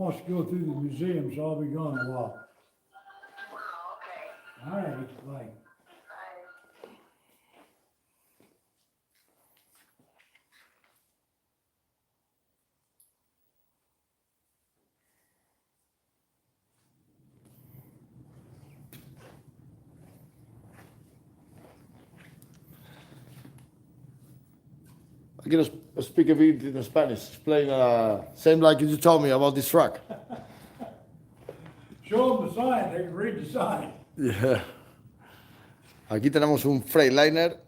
wants to go through the museum, so I'll be gone a while. Oh, okay. All right, bye. I'm gonna speak a bit in Spanish. Explain, same like you told me about this truck. Show them the sign, they can read the sign. Yeah. Aquí tenemos un Freightliner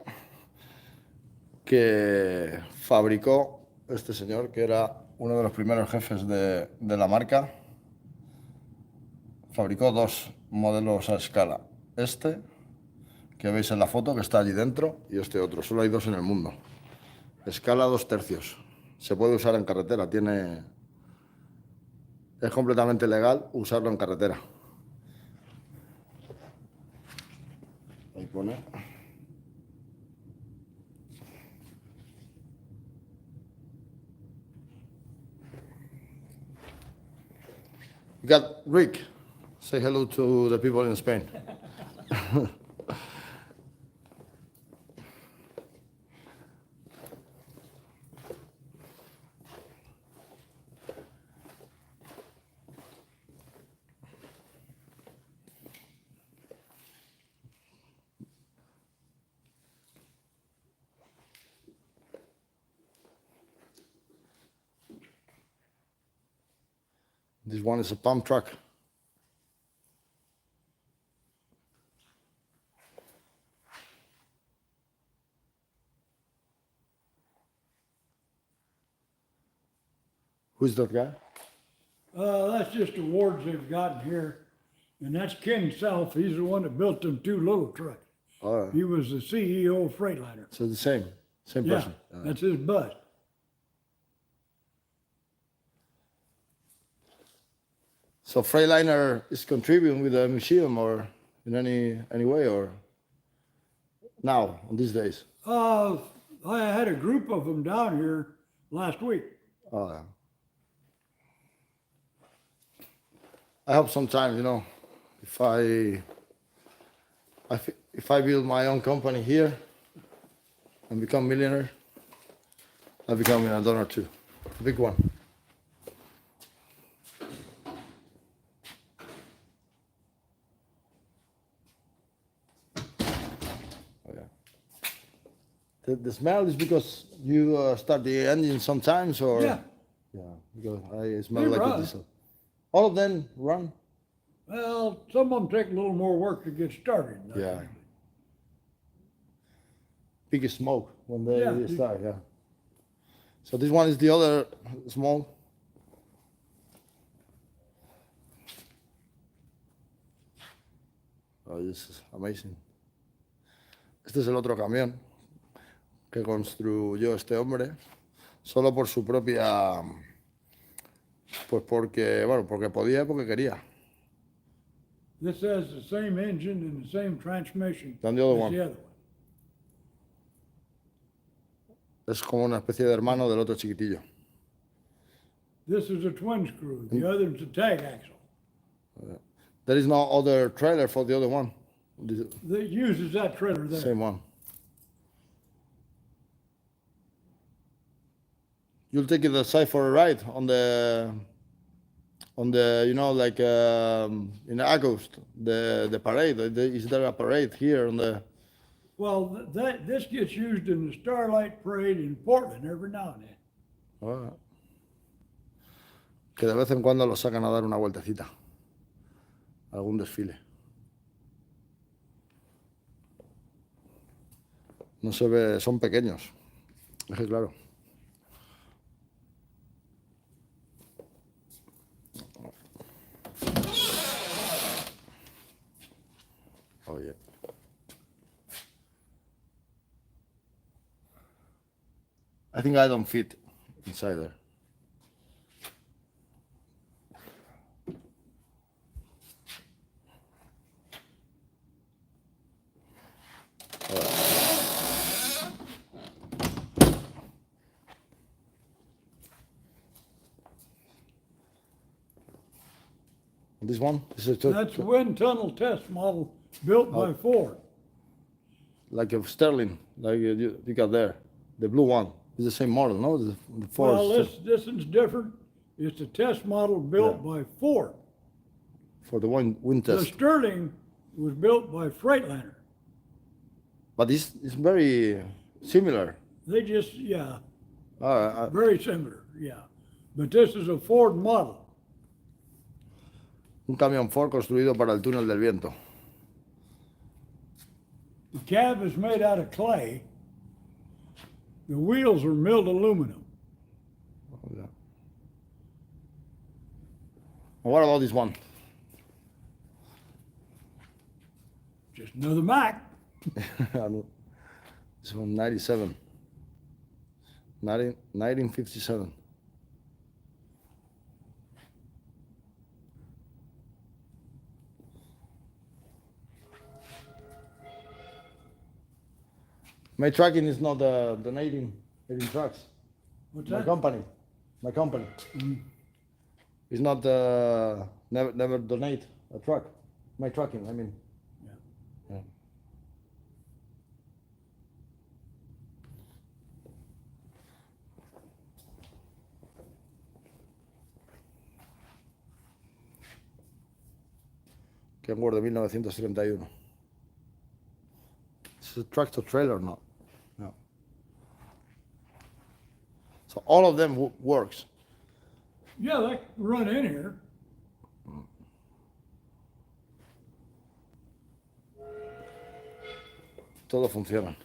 que fabricó este señor, que era uno de los primeros jefes de la marca. Fabricó dos modelos a escala. Este, que veis en la foto, que está allí dentro, y este otro. Solo hay dos en el mundo. Escala 2/3. Se puede usar en carretera. Es completamente legal usarlo en carretera. Ahí pone. You got Rick. Say hello to the people in Spain. This one is a pump truck. Who's that guy? That's just awards they've gotten here. And that's King Self. He's the one that built them two little trucks. Oh, He was the CEO of Freightliner. so the same Yeah, person. that's his bust. So Freightliner is contributing with the museum or in any way or now on these days? I had a group of them down here last week. Oh, yeah. I hope sometimes, if I build my own company here and become millionaire, I'll become a donor too, a big one. Oh, yeah. The smell is because you start the engine sometimes, or Yeah. yeah, because I smell They like a run. diesel. All of them run. Well, some of them take a little more work to get started. Yeah. Big smoke when they Yeah. start, yeah. So this one is the other small. Oh, this is amazing. Este es el otro camión que construyó este hombre solo por su propia, pues porque podía y porque quería. This has the same engine and the same transmission Than the other as one. the other one. Es como una especie de hermano del otro chiquitillo. This is a twin screw. The other is a tag axle. There is no other trailer for the other one. This That uses that trailer there. same one. You'll take it aside for a ride on the like in August, the parade. Is there a parade here on the? Well, this gets used in the Starlight Parade in Portland every now and then. Ah, que de vez en cuando lo sacan a dar una vueltecita, algún desfile. No se ve, son pequeños. Es que claro. Oh yeah. I think I don't fit inside there. This one? That's wind tunnel test model built by Ford. Like a Sterling, like you got there. The blue one. It's the same model, no? The Ford. Well, this one's different. It's a test model built by Ford. For the wind The test. Sterling was built by Freightliner. But it's very similar. They just, very similar, But this is a Ford model. Un camión Ford construido para el túnel del viento. The cab is made out of clay. The wheels are milled aluminum. And what about this one? Just another Mack. This one, 97. 1957. My tracking is not donating trucks. What's My that? company. It's not never donate a truck. My tracking, I mean. Yeah. Kenworth de 1931. It's a tractor trailer now. No. So all of them works. Yeah, they run in here. Todos funcionan.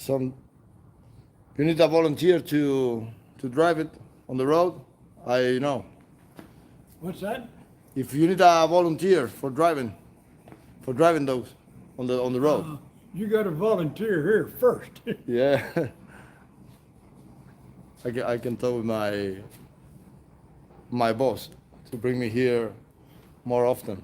You need a volunteer to drive it on the road. I know. What's that? If you need a volunteer for driving those on the road. You got to volunteer here first. Yeah. I can tell my boss to bring me here more often.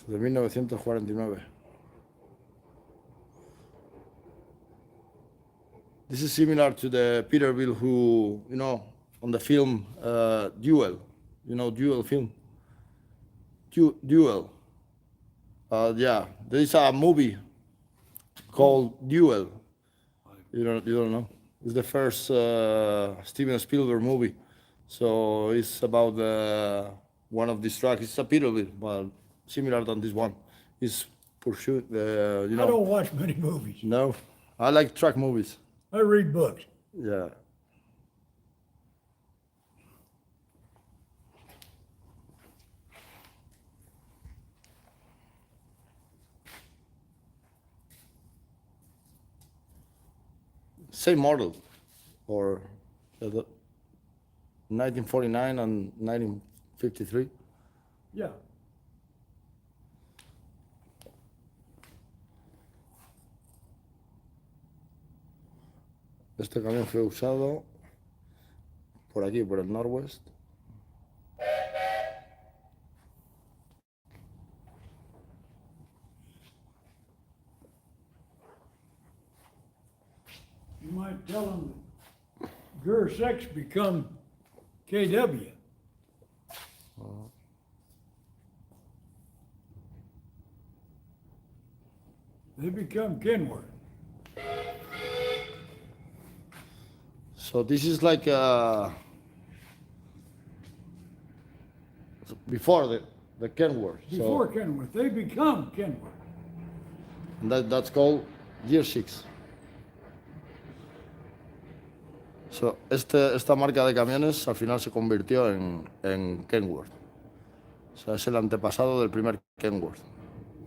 De 1949. This is similar to the Peterbilt who, on the film Duel. Duel film? Duel. There is a movie called Duel. You don't know? It's the first Steven Spielberg movie. So it's about one of these trucks. It's a Peterbilt, but similar than this one. It's pursuit. I don't watch many movies. No, I like truck movies. I read books. Yeah. Same model, or 1949 and 1953. Yeah. Este camión fue usado por aquí, por el Northwest. You might tell them that GER 6 become KW. They become Kenworth. So this is like before the Kenworth. Before Kenworth, they become Kenworth. And that's called Gear 6. So esta marca de camiones al final se convirtió en Kenworth. O sea, es el antepasado del primer Kenworth.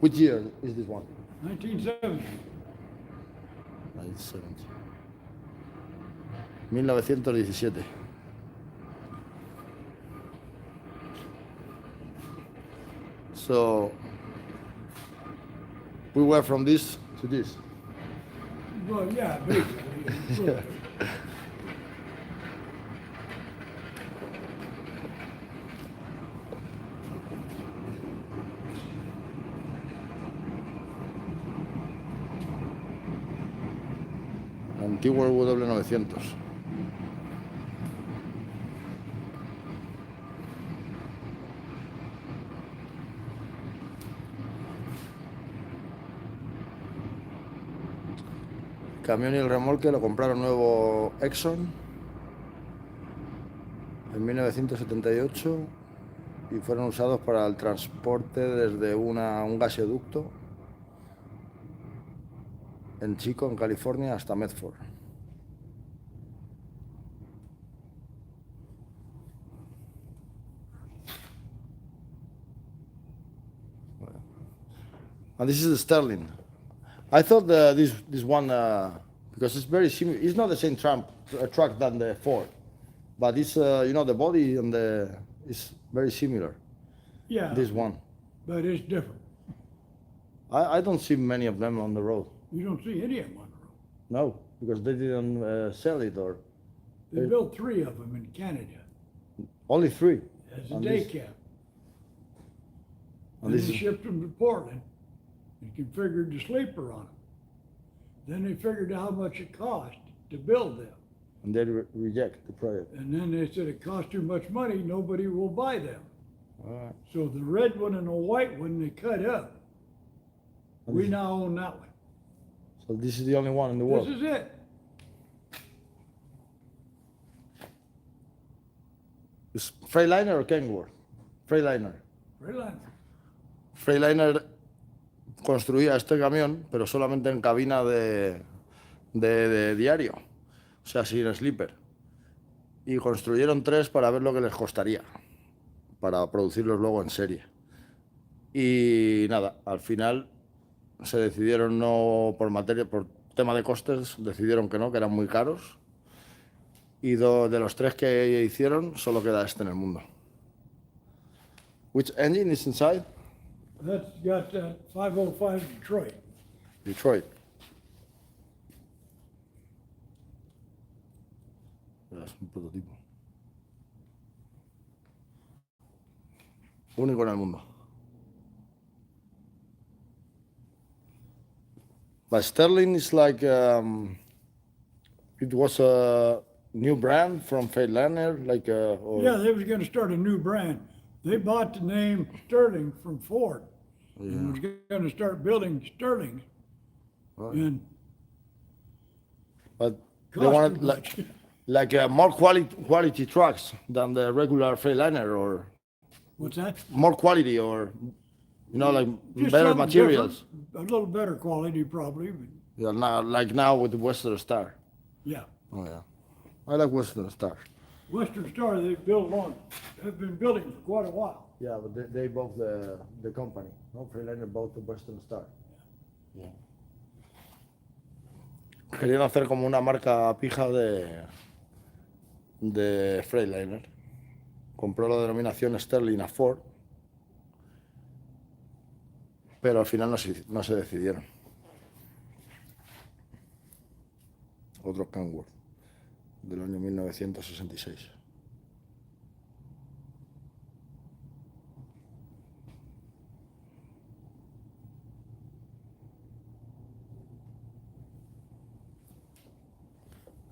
Which year is this one? 1970. 1970. 1917. So We went from this to this. Well, yeah, basically. Antiguo W900. El camión y el remolque lo compraron nuevo Exxon en 1978 y fueron usados para el transporte desde un gasoducto en Chico, en California, hasta Medford. And this is the Sterling. I thought this one, because it's very similar, it's not the same truck than the Ford, but it's, the body and is very similar, Yeah, this one. but it's different. I don't see many of them on the road. You don't see any of them on the road. No, because they didn't sell it, or They built 3 of them in Canada only 3. as a And day this- cab. And And this they is- shipped them to Portland and configured the sleeper on them. Then they figured out how much it cost to build them. And they reject the project. And then they said it costs too much money, nobody will buy them. All right. So the red one and the white one, they cut up. And We this- now own that one. So this is the only one in the world. This is it. Is Freightliner or Kenworth? Freightliner. Redline. Freightliner construía este camión, pero solamente en cabina de diario, o sea, sin sleeper. Y construyeron 3 para ver lo que les costaría, para producirlos luego en serie. Y nada, al final se decidieron no, por tema de costes, decidieron que no, que eran muy caros. Y de los 3 que hicieron, solo queda este en el mundo. Which engine is inside? That's got 505 Detroit. Detroit. Es un prototipo. Único en el mundo. But Sterling is like, it was a new brand from Freightliner, like, or, Yeah, they was gonna start a new brand. They bought the name Sterling from Ford. And was gonna start building Sterlings. Right. And but they cost wanted too much. like more quality trucks than the regular Freightliner, or What's that? more quality, or like Just better something materials. different, A little better quality probably, but Yeah, now with the Western Star. yeah. Oh yeah, I like Western Star. Western Star, have been building for quite a while. Yeah, but they bought the company. No, Freightliner bought the Western Star. Yeah. Querían hacer como una marca pija de Freightliner. Compró la denominación Sterling a Ford, pero al final no se decidieron. Otro Kenworth del año 1966.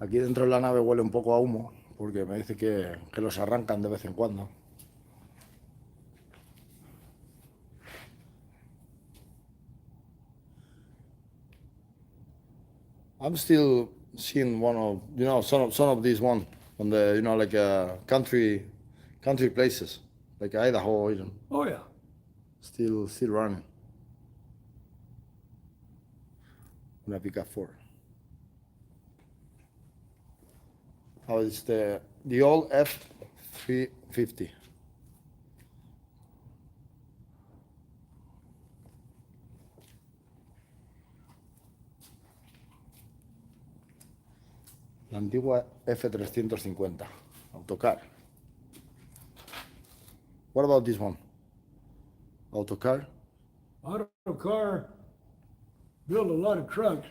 Aquí dentro de la nave huele un poco a humo, porque me dice que los arrancan de vez en cuando. I'm still seeing one of, some of these one on the, like country places, like Idaho, Oh, yeah. still running. Una pickup Ford. Oh, it's the old F-350. La antigua F-350, autocar. What about this one? Autocar? Autocar, built a lot of trucks,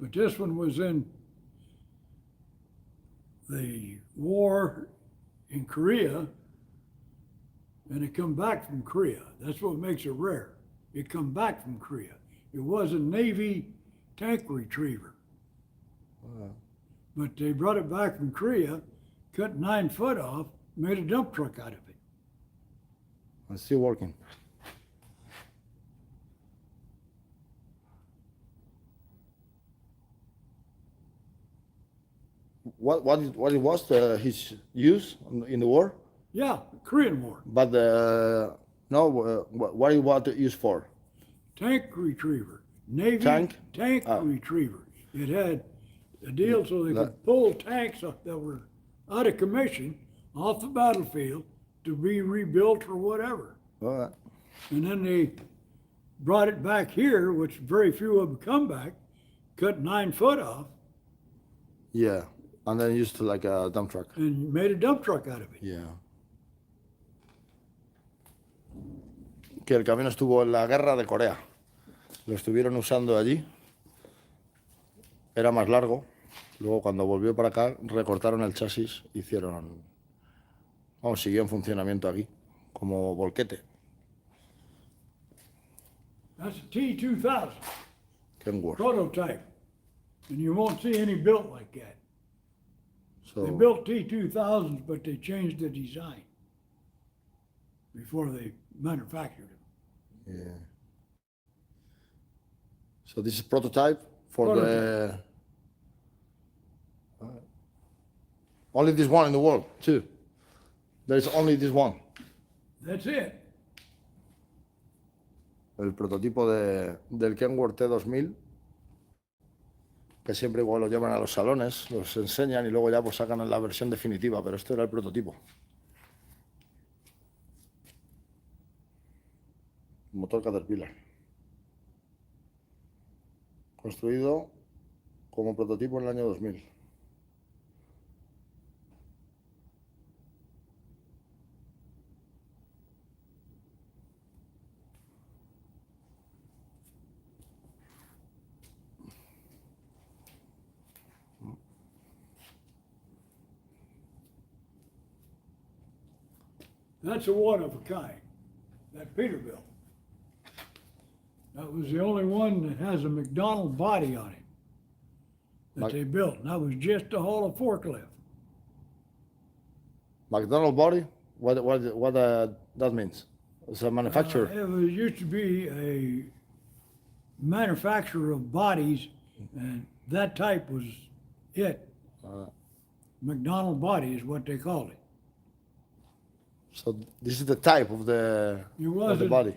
but this one was in the war in Korea, and it come back from Korea. That's what makes it rare. It come back from Korea. It was a Navy tank retriever. But they brought it back from Korea, cut 9 foot off, made a dump truck out of it. It's still working. What it was his use in the war? Yeah, Korean War. But no, what it was used for? Tank retriever. Navy Tank? retriever. It had a deal so they could pull tanks up that were out of commission off the battlefield to be rebuilt or whatever. All right. And then they brought it back here, which very few of them come back, cut 9 foot off, Yeah, and then used to like a dump truck. and made a dump truck out of it. Yeah. Que el camión estuvo en la guerra de Corea. Lo estuvieron usando allí. Era más largo. Luego cuando volvió para acá recortaron el chasis, hicieron, vamos, siguió en funcionamiento aquí como volquete. That's a T-2000 Kenworth. prototype. And you won't see any built like that. They So, built T-2000s, but they changed the design before they manufactured them. yeah. So this is prototype for the only this one in the world too. There's only this one. That's it. El prototipo del Kenworth T2000, que siempre igual lo llevan a los salones, los enseñan y luego ya pues sacan la versión definitiva, pero este era el prototipo. Motor Caterpillar. Construido como prototipo en el año 2000. That's a one of a kind, that Peterbilt. That was the only one that has a McDonald body on it that they built, and that was just to haul a forklift. McDonald body? What that means? It's a manufacturer. Used to be a manufacturer of bodies, and that type was it. McDonald body is what they called it. So this is the type of the body.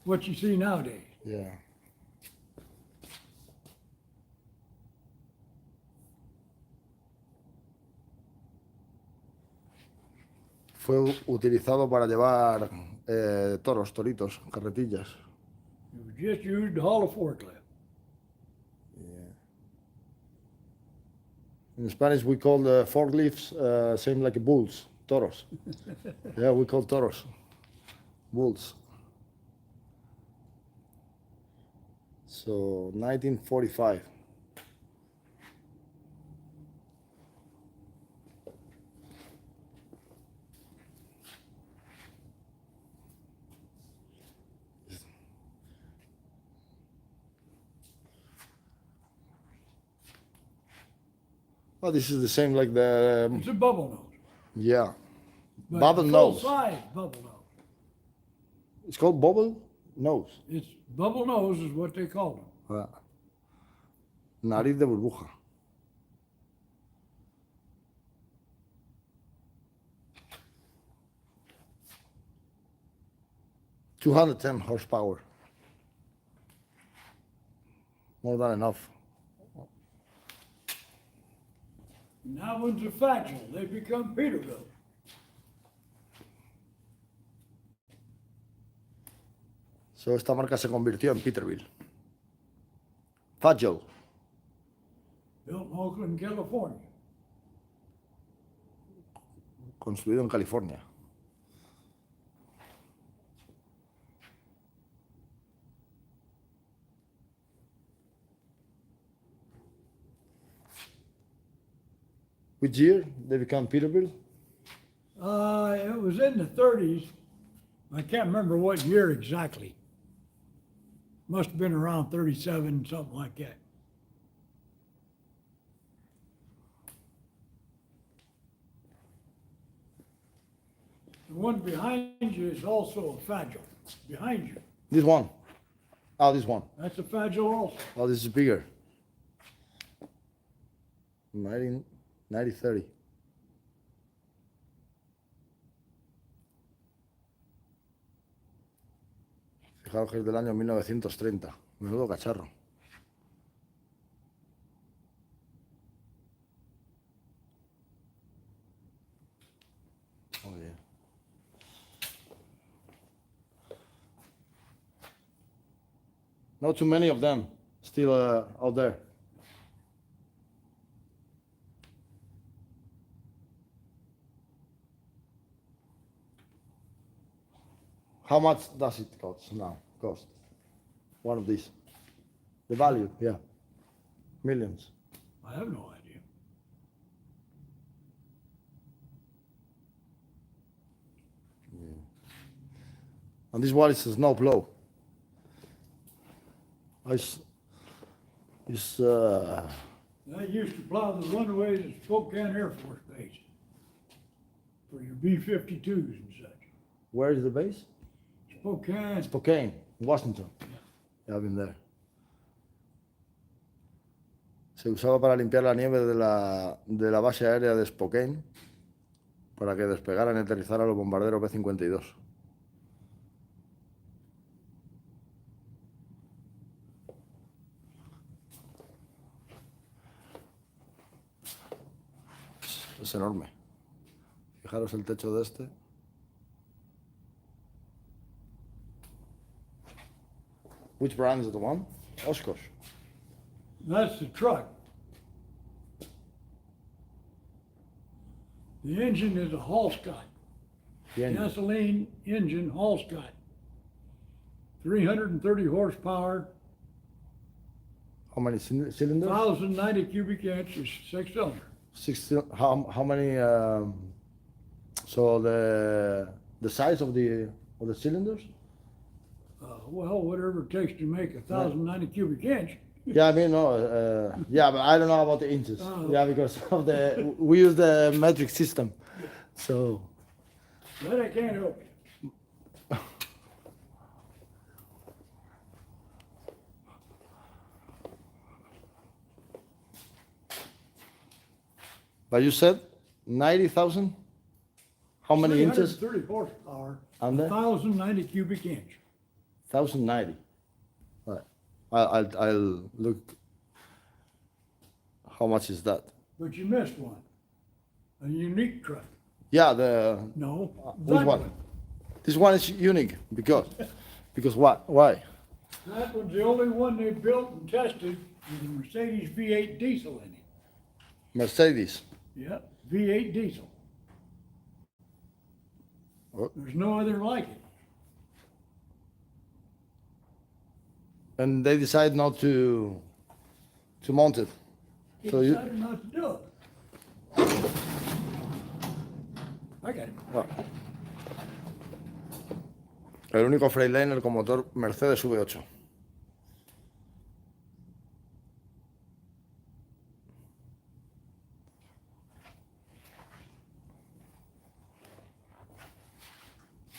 What you see nowadays. Yeah. Fue utilizado para llevar toros, toritos, carretillas. It was just used to haul a forklift. In Spanish, we call the forklifts same like bulls, toros. Yeah, we call toros bulls. So 1945. Oh, this is the same like the It's a bubble nose. yeah, But bubble nose. Full-size bubble nose. It's called bubble nose. It's bubble nose is what they call them. Ah. Nariz de burbuja. $210 horsepower. More than enough. Now one's a factual. They become Peterbilt. So esta marca se convirtió en Peterbilt. Fagel. Built in Oakland, California. Construido en California. Which year they become Peterbilt? It was in the 30s. I can't remember what year exactly. Must have been around 37, something like that. The one behind you is also a Fagile. Behind you. This one. Oh, this one. That's a Fagile also. Oh, this is bigger. 1930. Fijaos que es del año 1930. Menudo cacharro. Oh, yeah. Not too many of them still out there. How much does it cost now? Cost one of these? The value, yeah, millions. I have no idea. And this one is a snow plow. It's I used to plow the runways at Spokane Air Force Base for your B-52s and such. Where is the base? Spokane. Spokane, Washington. Yeah, I've been there. Se usaba para limpiar la nieve de la base aérea de Spokane para que despegaran y aterrizaran los bombarderos B-52. Es enorme. Fijaros el techo de este. Which brand is the one? Oshkosh. That's the truck. The engine is a Hallscott. The engine. Gasoline engine Hallscott. 330 horsepower, How many cylinders? 1,090 cubic inches, 6-cylinder. How many? So the size of the cylinders? Well, whatever it takes to make 1,090 cubic inch. Yeah, I mean no. Yeah, but I don't know about the inches. Oh. Yeah, because of we use the metric system, so. That I can't help you. But you said 90,000? How many inches? 330 horsepower, And then? 1,090 cubic inch. 1,090. Right. I'll look. How much is that? But you missed one. A unique truck. Yeah, No. which that one? This one is unique because what? Why? That one's the only one they built and tested with a Mercedes V8 diesel in it. Mercedes. Yep, V8 diesel. Oh. There's no other like it. And they decide not to mount it. They So you- decided not to do it. I got it. Ah. El único Freightliner con motor Mercedes V8.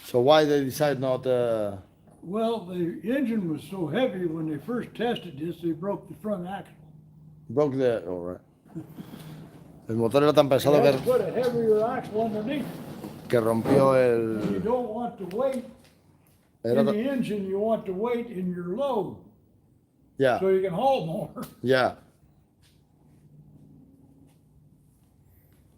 So why they decide not? Well, the engine was so heavy when they first tested this, they broke the front axle. Broke the. All right. El motor era tan They pesado had to put a heavier axle underneath. que rompió You el. don't want the weight Era in the ta- engine, you want the weight in your load, Ya, so you can haul more. ya.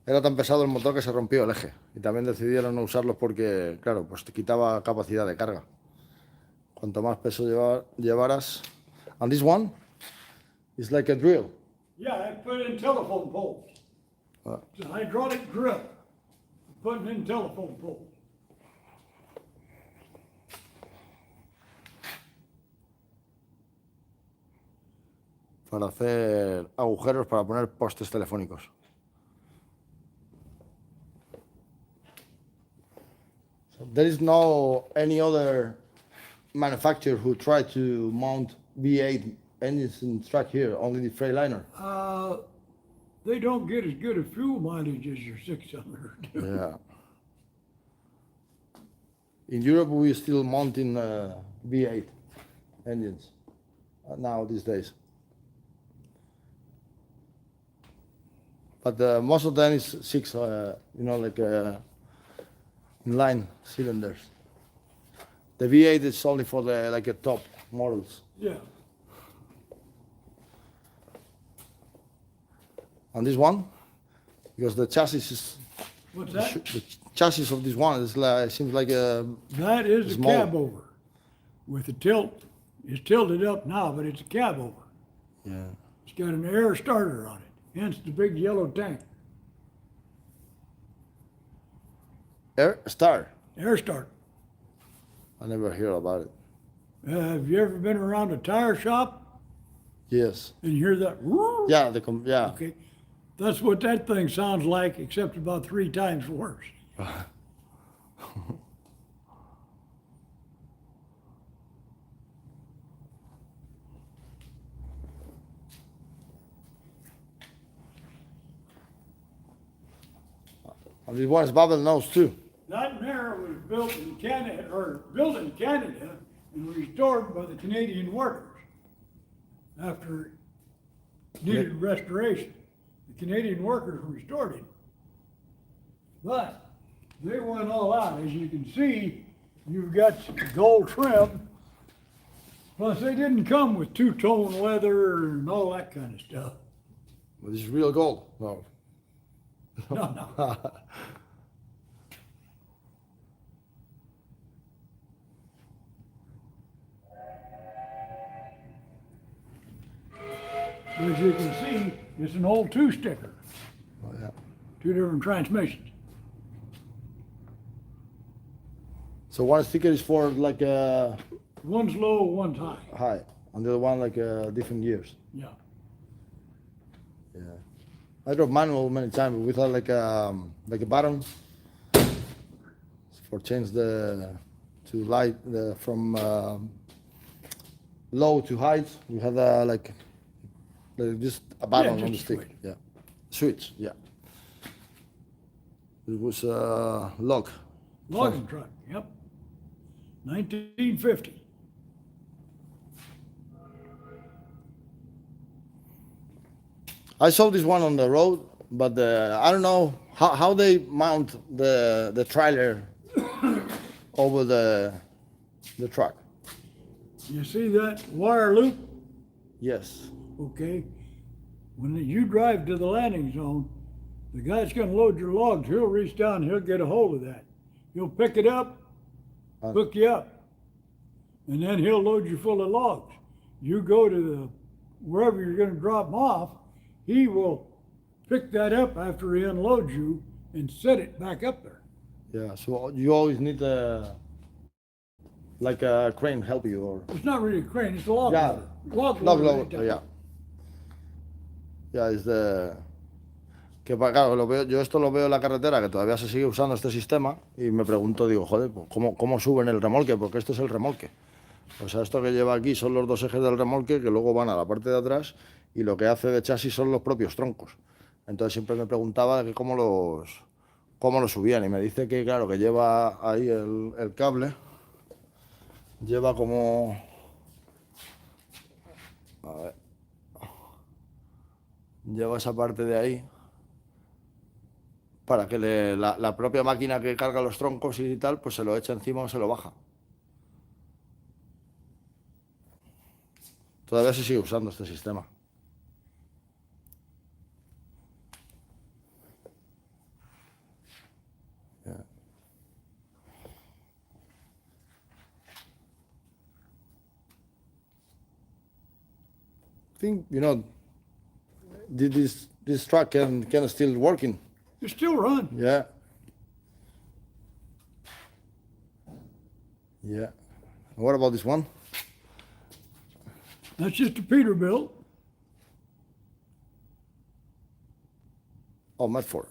Era tan pesado el motor que se rompió el eje. Y también decidieron no usarlos porque, claro, pues te quitaba capacidad de carga. Cuanto más peso llevaras. And this one is like a drill. Yeah, I put in telephone poles. Ah. It's a hydraulic drill, putting in telephone poles. Para hacer agujeros para poner postes telefónicos. there is no any other manufacturer who tried to mount V8 engines in truck here, only the Freightliner. They don't get as good a fuel mileage as your 600. Yeah. In Europe, we still mounting V8 engines now these days. But most of them is six, like inline cylinders. The V8 is only for the like a top models. Yeah. And this one, because the chassis is What's that? the chassis of this one is like seems like a That is a small. cab over with the tilt. It's tilted up now, but it's a cab over. Yeah. It's got an air starter on it, hence the big yellow tank. Air Star. Air start. I never hear about it. Have you ever been around a tire shop Yes. and you hear that? Yeah. Yeah. Okay. That's what that thing sounds like, except about 3 times worse. And this one is bubble nose too. That mare was built in Canada and restored by the Canadian workers after it needed restoration. The Canadian workers restored it. But they went all out. As you can see, you've got gold trim. Plus, they didn't come with two-tone leather and all that kind of stuff. But this is real gold. No. No, no. As you can see, it's an old two-sticker, Oh, yeah. 2 different transmissions. So one sticker is for like One's low, one's high. high, and the other one like different gears. Yeah. Yeah. I drove manual many times without like a button for change the to light from low to height. We had like just a button just on the a stick. switch. Yeah, switch. Yeah. It was lock. Logging truck, yep. 1950. I saw this one on the road, but I don't know how they mount the trailer over the truck. You see that wire loop? Yes. Okay. When you drive to the landing zone, the guy that's gonna load your logs, he'll reach down, he'll get a hold of that. He'll pick it up, hook you up, and then he'll load you full of logs. You go to wherever you're gonna drop them off, he will pick that up after he unloads you and set it back up there. Yeah. So you always need like a crane help you or It's not really a crane, it's a log Yeah. loader. Log log loader, load. right Yeah. Yeah, es de que claro, yo esto lo veo en la carretera que todavía se sigue usando este sistema y me pregunto, digo, joder, pues, ¿cómo suben el remolque? Porque esto es el remolque. O sea, esto que lleva aquí son los 2 ejes del remolque que luego van a la parte de atrás y lo que hace de chasis son los propios troncos. Entonces siempre me preguntaba que cómo los subían y me dice que claro, que lleva ahí el cable, lleva como... A ver. Lleva esa parte de ahí para que la propia máquina que carga los troncos y tal, pues se lo echa encima o se lo baja. Todavía se sigue usando este sistema. Yeah. I think, this truck can still working. It still run. Yeah. Yeah. What about this one? That's just a Peterbilt. Oh, Medford.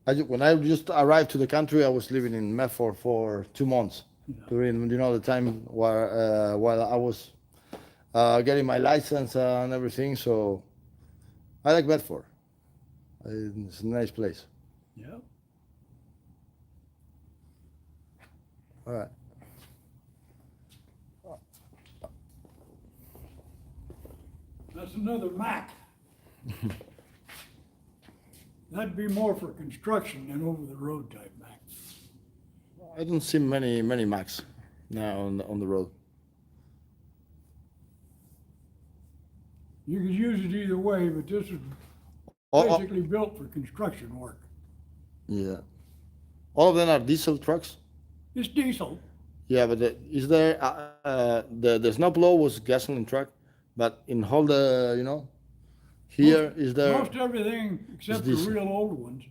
When I just arrived to the country, I was living in Medford for 2 months during, the time while I was getting my license and everything. So I like Medford. It's a nice place. Yeah. All right. That's another Mac. That'd be more for construction than over the road type Mac. I don't see many Macs now on the road. You could use it either way, but this is Oh, basically built for construction work. yeah. All of them are diesel trucks. It's diesel. Yeah, but is there the snowplow was gasoline truck, but in all the here is there? Most everything except the diesel. real old ones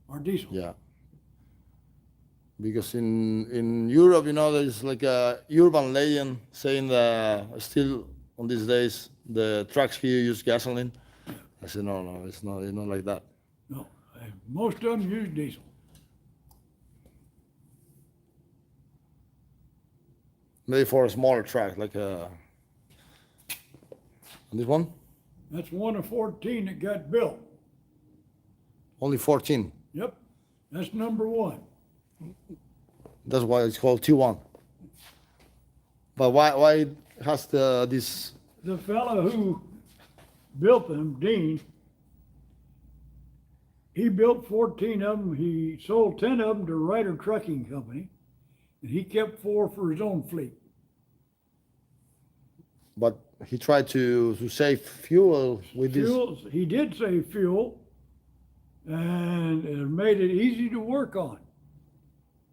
are diesel. Yeah. Because in Europe, there's like a urban legend saying that still on these days the trucks here use gasoline. I said no, it's not like that. No, most of them use diesel. Maybe for a smaller truck, like this one, That's one of 14 that got built. only 14. Yep, that's number one. That's why it's called T1. But why it has this? The fellow who built them, Dean, he built 14 of them. He sold 10 of them to Ryder Trucking Company, and he kept 4 for his own fleet. But he tried to save fuel with this. He did save fuel, and it made it easy to work on,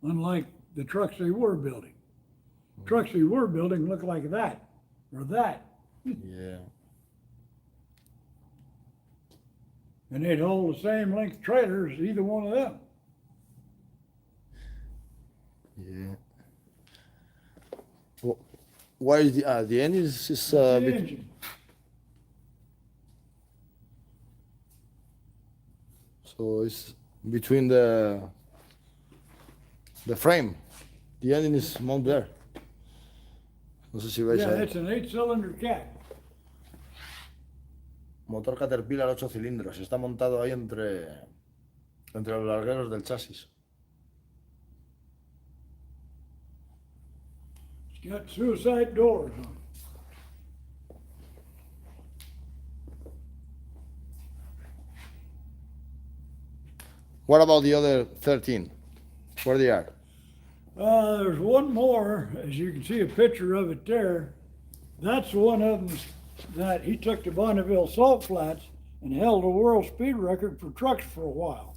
unlike the trucks they were building. Trucks they were building look like that or that, Yeah. and they'd hold the same length trailer as either one of them. Yeah. Well, why is the engine is The engine. so it's between the frame. The engine is mounted there. No sé si veis Yeah, ahí. it's an 8-cylinder cat. Motor Caterpillar 8 cilindros. Está montado ahí entre los largueros del chasis. It's got suicide doors on it. What about the other 13? Where they are? There's one more, as you can see a picture of it there. That's one of them that he took to Bonneville Salt Flats and held a world speed record for trucks for a while.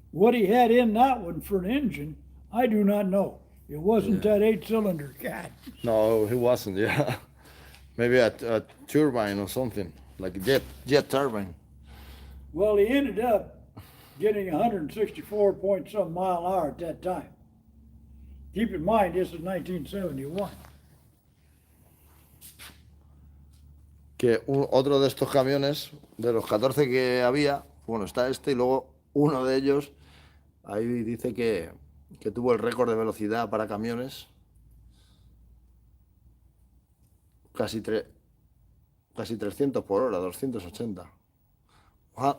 What he had in that one for an engine, I do not know. It wasn't that 8-cylinder cat. No, he wasn't. Yeah, maybe a turbine or something like a jet turbine. Well, he ended up getting 164 point some mile an hour at that time. Keep in mind, this is 1971. Que otro de estos camiones, de los 14 que había, bueno, está este y luego uno de ellos, ahí dice que tuvo el récord de velocidad para camiones, casi 300 por hora, 280.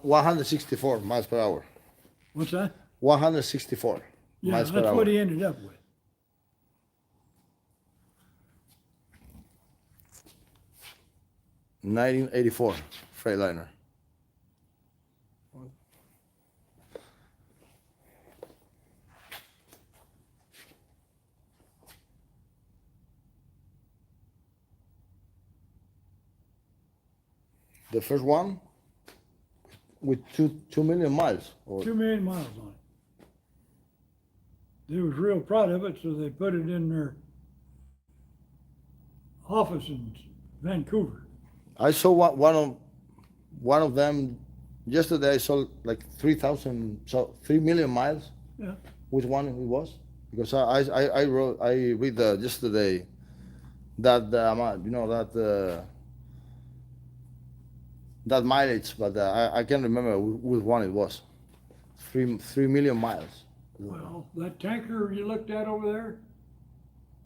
164 miles per hour. What's that? 164 Yeah, miles per that's hour. what he ended up with. $1984 Freightliner. The first one with 2 million miles. Or 2 million miles on it. They was real proud of it, so they put it in their office in Vancouver. I saw one of them yesterday. I saw like 3 million miles. Yeah. Which one it was? Because I read yesterday that amount, that mileage, but I can't remember which one it was. 3 million miles. Well, that tanker you looked at over there,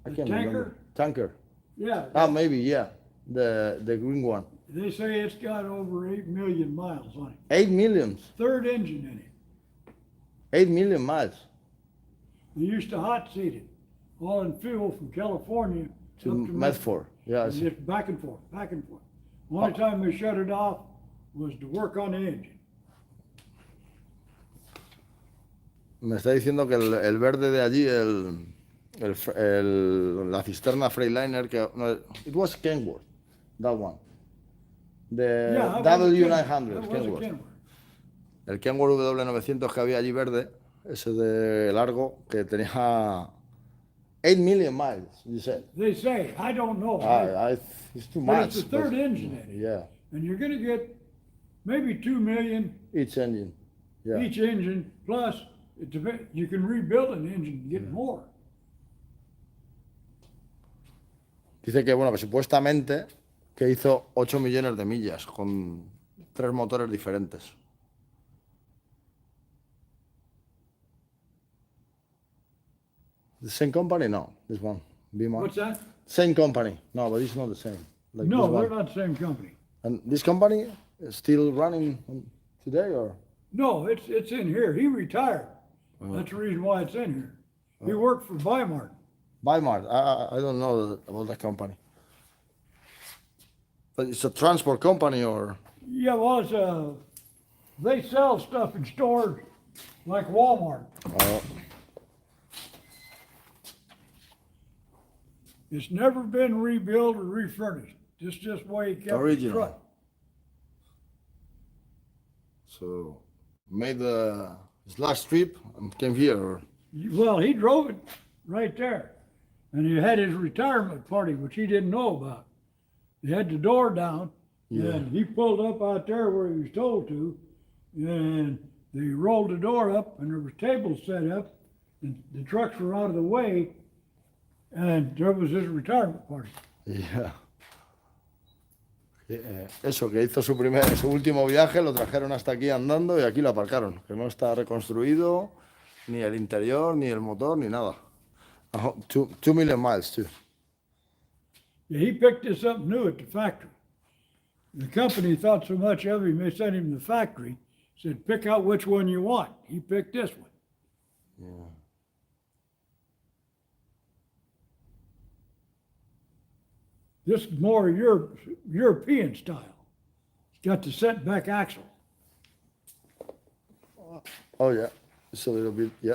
I the can't tanker? remember. Tanker. Yeah, Ah, maybe, yeah. The green one. they say it's got over 8 million miles on it. 8 million. Third engine in it. 8 million miles They used to hot seat it, all in fuel from California to up to Medford. Yeah. And just back and forth, back and forth. Only time they shut it off was to work on the engine. Me está diciendo que el verde de allí, la cisterna Freightliner, que no, it was Kenworth, that one. The Yeah, that was a W900, That was a Kenworth. Kenworth. El Kenworth W900 que había allí verde, ese de largo, que tenía 8 million miles, you said. They say, I don't know. It's too But much. it's the third engine in it. Yeah, And you're gonna get maybe 2 million each engine. Yeah. each engine, plus it you can rebuild an engine and get more. Dice que, bueno, que supuestamente que hizo 8 millones de millas con 3 motores diferentes. The same company? No, this one. B-Mark. What's that? Same company. No, but it's not the same. Like No, this they're one. not the same company. And this company is still running today, or? No, it's in here. He retired. That's the reason why it's in here. He worked for Weimar. Weimar. I don't know about that company. But it's a transport company, or? Yeah, well, they sell stuff in stores like Walmart. It's never been rebuilt or refurnished. It's just the way he kept Original. the truck. So, made his last trip and came here, or? Well, he drove it right there. And he had his retirement party, which he didn't know about. He had the door down, and he pulled up out there where he was told to, and they rolled the door up, and there was tables set up, and the trucks were out of the way, and there was his retirement party. Yeah. Eso, que hizo su último viaje, lo trajeron hasta aquí andando y aquí lo aparcaron. Que no está reconstruido, ni el interior, ni el motor, ni nada. 2 million miles, too. Yeah, he picked this up new at the factory. The company thought so much of him, they sent him to the factory, said, pick out which one you want. He picked this one. Yeah. This is more European style. It's got the setback axle. Oh, yeah. It's a little bit, yeah.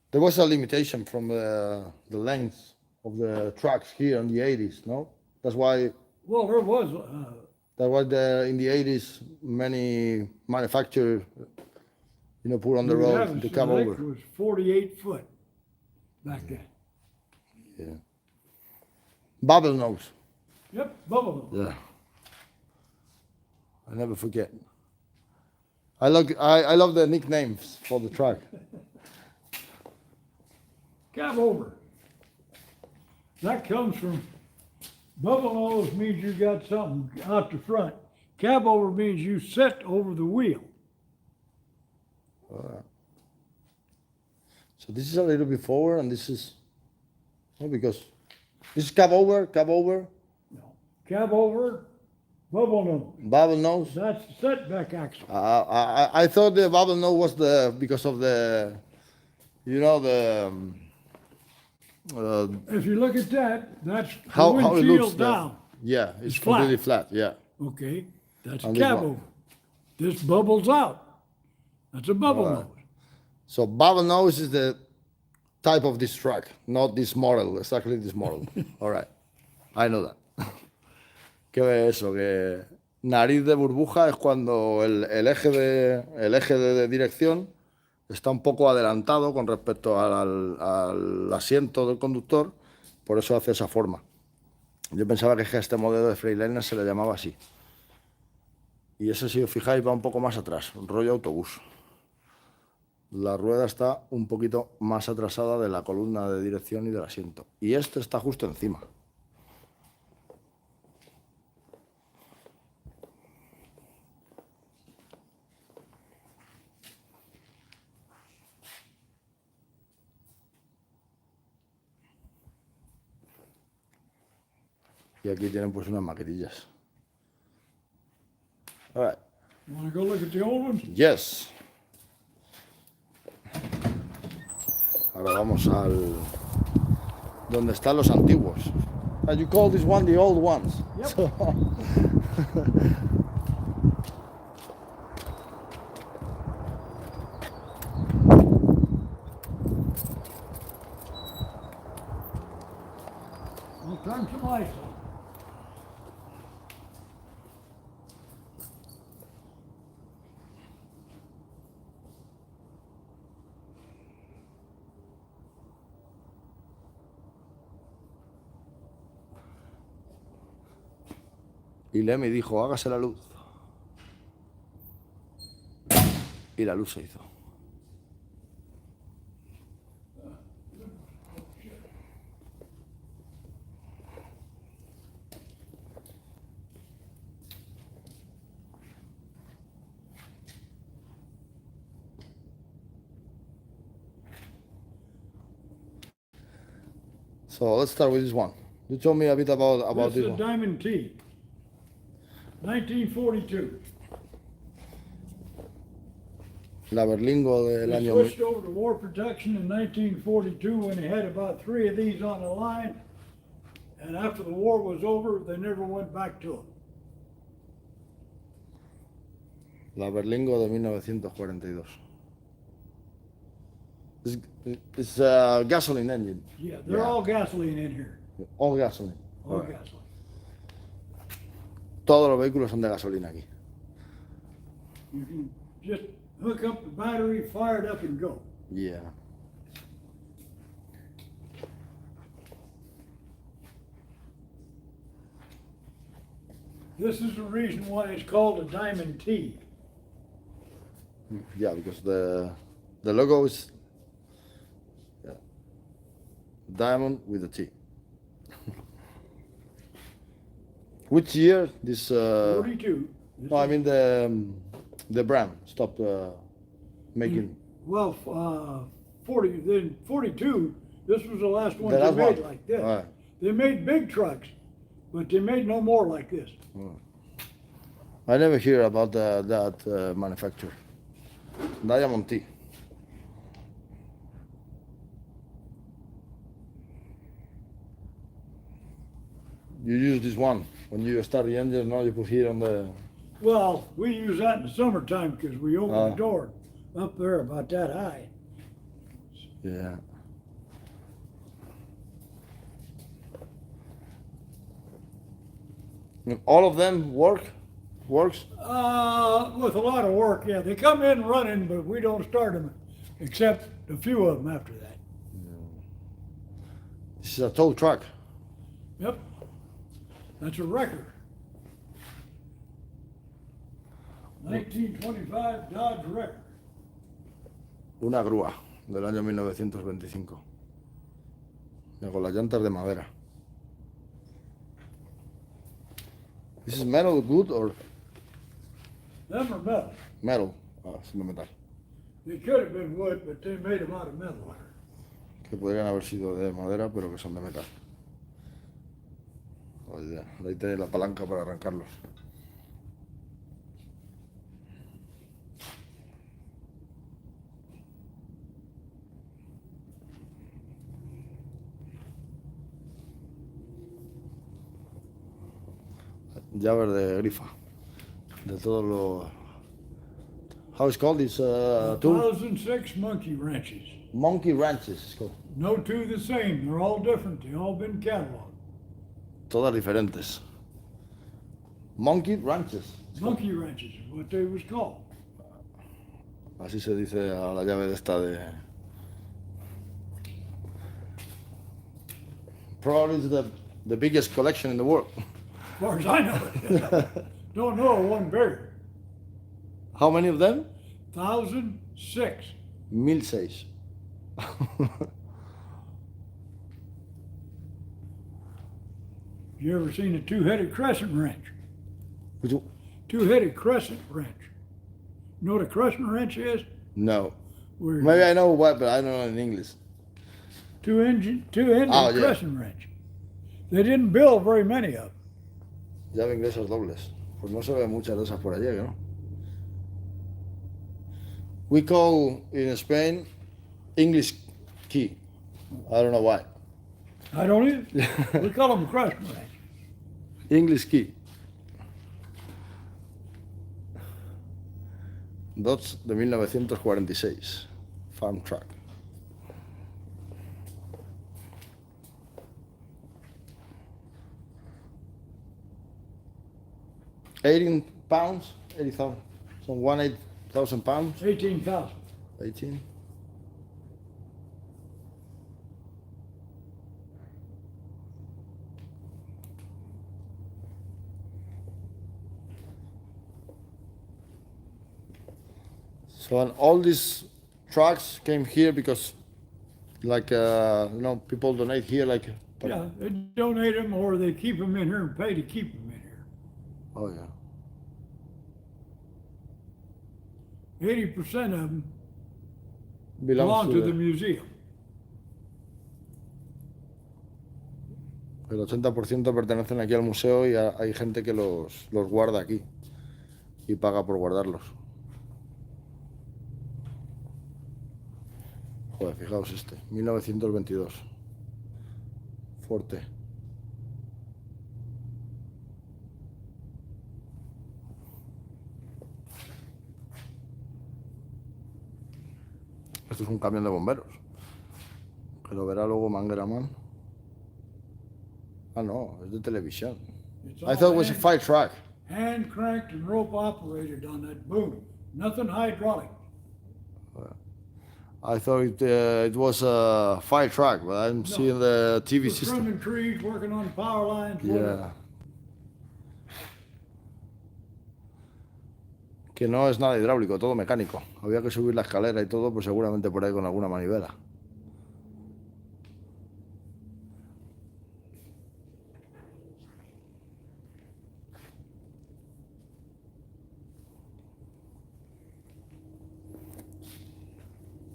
There was a limitation from the length of the trucks here in the 80s, no? That's why Well, there was, in the 80s many manufacturers, put on the road the cab Select over. was 48 foot back then. Yeah. Bubble nose. Yep, bubble. Yeah. I never forget. I love the nicknames for the truck. Cab over. That comes from, bubble nose means you got something out the front. Cab over means you sit over the wheel. So this is a little bit forward, and this is, because this is cab over. No. Cab over, bubble nose. Bubble nose. That's the setback axle. I thought the bubble nose was because of the, If you look at that, that's the how it looks windshield there. down. Yeah, it's flat. completely flat. Yeah. Okay, that's a And this cab one. over. This bubbles out. That's a bubble Right. nose. So bubble nose is the type of this truck, not this model, exactly this model. All right, I know that. ¿Qué es eso? Que nariz de burbuja es cuando el eje de dirección está un poco adelantado con respecto al asiento del conductor, por eso hace esa forma. Yo pensaba que este modelo de Freightliner se le llamaba así. Y ese, si os fijáis, va un poco más atrás, rollo autobús. La rueda está un poquito más atrasada de la columna de dirección y del asiento. Y este está justo encima. Y aquí tienen pues unas maquetillas. All right. You wanna go look at the old ones? Yes. Ahora vamos al donde están los antiguos. And you call this one the old ones. Yep. So- We'll turn some lights on. Y Lemmy dijo, hágase la luz. Y la luz se hizo. So let's start with this one. You told me a bit about This this is a one. Diamond T, 1942. La Berlingo del They año... switched over to war protection in 1942 when they had about 3 of these on the line. And after the war was over, they never went back to them. La Berlingo de 1942. It's a gasoline engine. Yeah, they're Yeah. all gasoline in here, All gasoline. all Alright. gasoline. Todos los vehículos son de gasolina aquí. You can just hook up the battery, fire it up and go. Yeah. This is the reason why it's called a Diamond T. Yeah, because the logo is diamond with a T. Which year this? 42. No, I mean the brand stopped making. Well, 42, this was the last one The they last made one. like this. Alright. They made big trucks, but they made no more like this. I never hear about that manufacturer. Diamond T. You use this one when you start the engine. Now you put here on the. Well, we use that in the summertime because we open Oh. the door up there about that high. Yeah. And all of them works. With a lot of work, yeah. They come in running, but we don't start them, except a few of them after that. This is a tow truck. Yep. That's a record. 1925 Dodge record. Una grúa del año 1925. Ya con las llantas de madera. This is metal good or Them are metal. metal? Ah, es de metal. They could have been wood, but they made them out of metal. Que podrían haber sido de madera, pero que son de metal. Oye, ahí tenéis la palanca para arrancarlos. Llaves de grifa. De todos los... How is called this tool? 2006 monkey wrenches. Monkey wrenches. It's called. No two the same. They're all different. They all been cataloged. Todas diferentes. Monkey wrenches. Monkey wrenches is what they was called. Así se dice a la llave de esta de... Probably is the biggest collection in the world. As far as I know. Don't know of one bigger. How many of them? 1006. 1006. You ever seen a two-headed crescent wrench? Which one? Two-headed crescent wrench. You know what a crescent wrench is? No. Where Maybe I know what, but I don't know in English. two-ended Oh, yeah. crescent wrench. They didn't build very many of them. Llave inglesas dobles. Pues no se ven muchas de esas por allí, ¿no? We call in Spain English key. I don't know why. I don't either. We call them craftsmen. English key. Dodge de 1946. Farm truck. £18, 80,000. So 18,000 pounds. 18,000. 18. So and all these trucks came here because, like, people donate here, like. Yeah, they donate them or they keep them in here and pay to keep them in here. Oh yeah. 80% of them Belongs belong to the museum. El 80% pertenecen aquí al museo y hay gente que los guarda aquí y paga por guardarlos. Joder, fijaos este, 1922. Fuerte. Esto es un camión de bomberos. Que lo verá luego Manguera Man. Ah, no, es de televisión. It's I all thought it was a fire truck. hand cranked and rope operated on that boom. Nothing hydraulic. I thought it was a fire truck, but I'm seeing the TV For system. trimming trees, working on power lines, Yeah. whatever. Que no es nada hidráulico, todo mecánico. Había que subir la escalera y todo, pues seguramente por ahí con alguna manivela.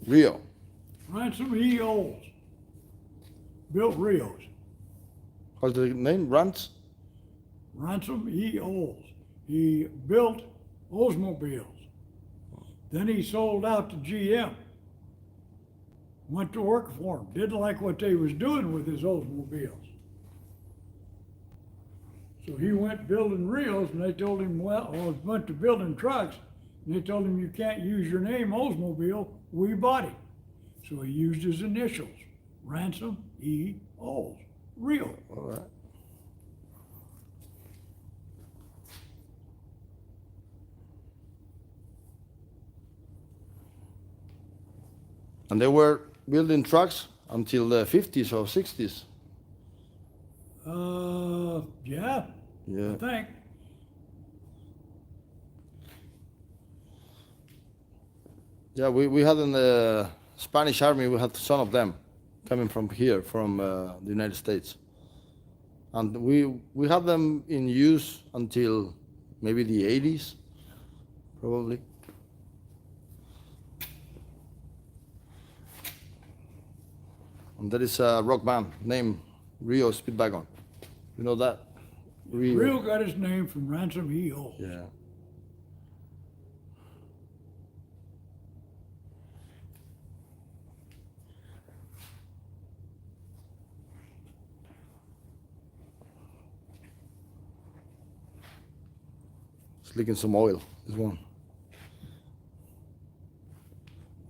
Rio. Ransom E. Olds built Rios. What's the name? Rants? Ransom E. Olds. He built Oldsmobiles. Then he sold out to GM. Went to work for him. Didn't like what they was doing with his Oldsmobiles. So he went building Rios, and they told him, well, went to building trucks, and they told him, you can't use your name Oldsmobile, we bought it. So he used his initials, Ransom E. Olds, Rio. All right. And they were building trucks until the 50s or 60s. Yeah, Yeah. I think. Yeah, we had in the Spanish army, we had some of them coming from here, from the United States. And we had them in use until maybe the 80s, probably. And there is a rock band named Rio Speedwagon. You know that? Rio got his name from Ransom E. Olds. Yeah. It's leaking some oil, this one.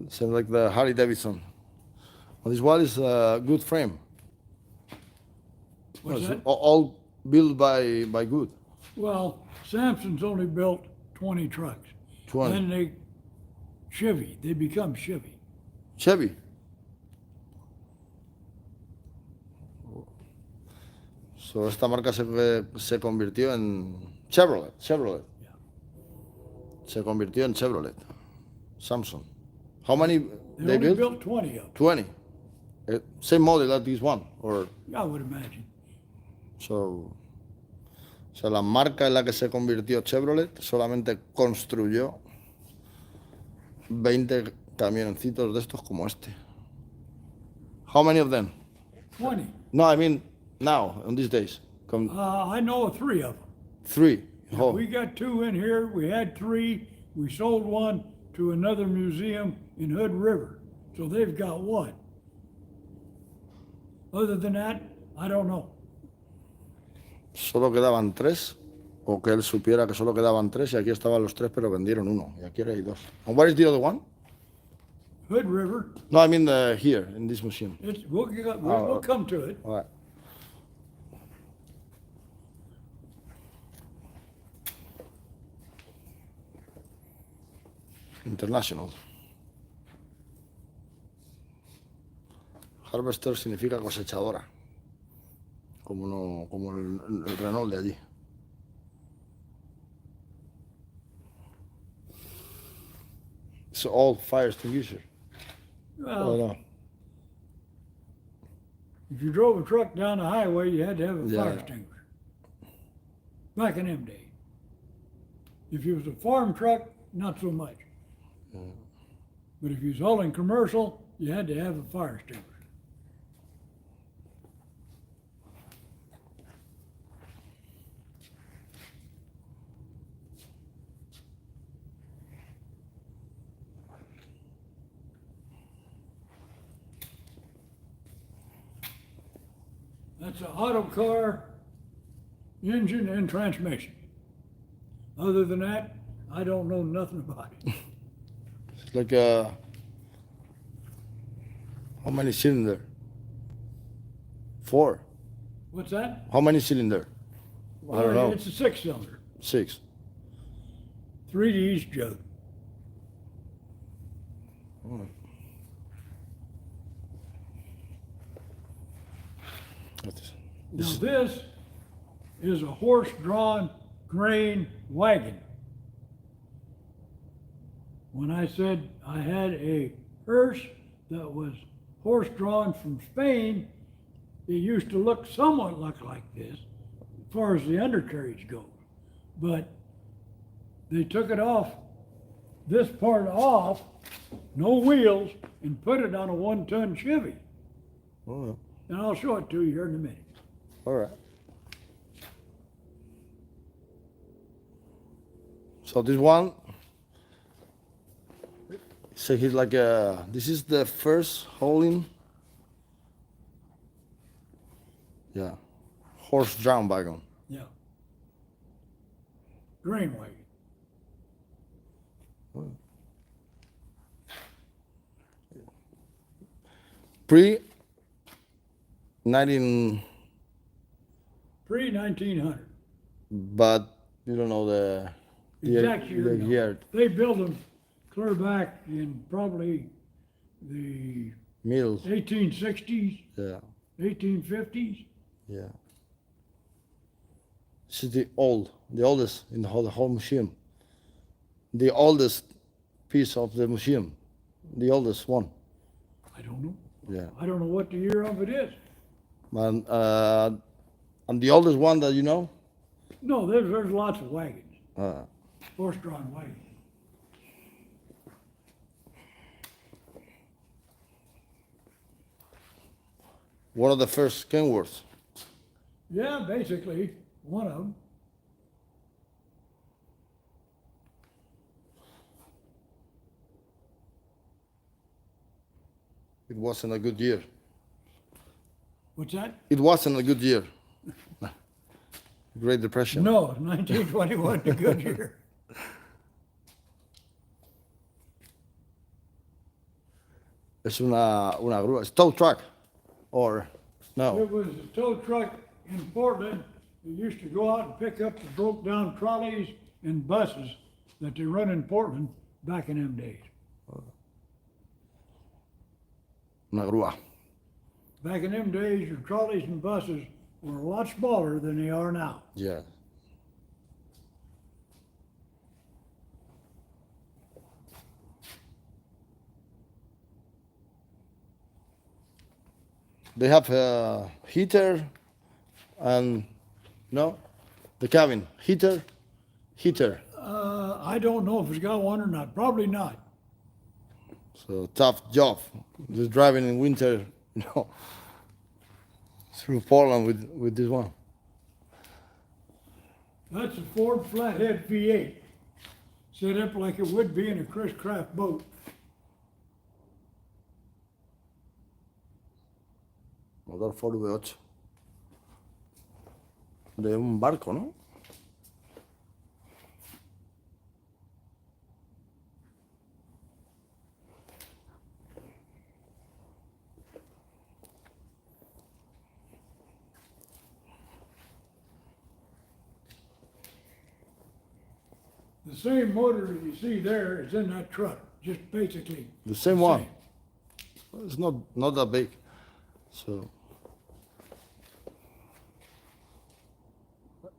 It sounds like the Harley Davidson. Well, this one is a good frame. What's It's that? all built by Good. Well, Samson's only built 20 trucks. 20. Then they become Chevy. Chevy. So esta marca se convirtió en Chevrolet. Yeah. Se convirtió en Chevrolet. Samsung. How many They they only built? built 20 of them, 20. Same model as this one, or I would imagine. so. O sea, la marca en la que se convirtió Chevrolet solamente construyó 20 camioncitos de estos como este. How many of them? 20. No, I mean now on these days? I know of 3 of them. 3. Yeah, Oh, we got 2 in here. We had 3. We sold one to another museum in Hood River. So they've got 1. Other than that, I don't know. solo quedaban 3. O que él supiera que solo quedaban 3 y aquí estaban los 3, pero vendieron 1. Y aquí hay 2. And where is the other one? Hood River, No, I mean here in this museum. we'll come to it. All right. International. Harvester significa cosechadora, como el Renault de allí. It's all fire extinguisher. Well, Oh, no. if you drove a truck down the highway, you had to have a Yeah. fire extinguisher. Back in them days. If you was a farm truck, not so much. But if you was hauling commercial, you had to have a fire extinguisher. That's an auto car, engine and transmission. Other than that, I don't know nothing about it. It's like how many cylinder? 4. What's that? How many cylinder? I don't know. It's a 6-cylinder, 6. 3D's jug. Now this is a horse-drawn grain wagon. When I said I had a hearse that was horse-drawn from Spain, it used to look somewhat like this, as far as the undercarriage goes. But they took it off, this part off, no wheels, and put it on a 1-ton Chevy. Oh, And I'll show it to you here in a minute. all right. So this one, so he's like this is the first hauling, yeah, horse-drawn wagon. Yeah. Grain wagon. Pre-19, Pre-1900. but you don't know the Exact year. the no. year, They built them clear back in probably the middle, 1860s, yeah, 1850s. yeah. This is the oldest in the whole museum. The oldest piece of the museum, the oldest one. I don't know. Yeah, I don't know what the year of it is. and the oldest one that you know. No, there's lots of wagons, Uh, horse-drawn wagons. one of the first Kenworths. Yeah, basically, one of them. It wasn't a good year. What's that? It wasn't a good year. Great Depression. No, 1921, a good year. Es una grúa. It's tow truck. Or, no. It was a tow truck in Portland. It used to go out and pick up the broke down trolleys and buses that they run in Portland back in them days. Una grúa. Back in them days, your trolleys and buses were a lot smaller than they are now. Yeah. They have a heater and, no? The cabin. Heater. I don't know if it's got one or not. Probably not. So tough job. Just driving in winter, through Poland with this one. That's a Ford flathead V8, set up like it would be in a Chris Craft boat. Motor Ford V8. De un barco, ¿no? The same motor that you see there is in that truck, just basically. The same one. It's not that big. So,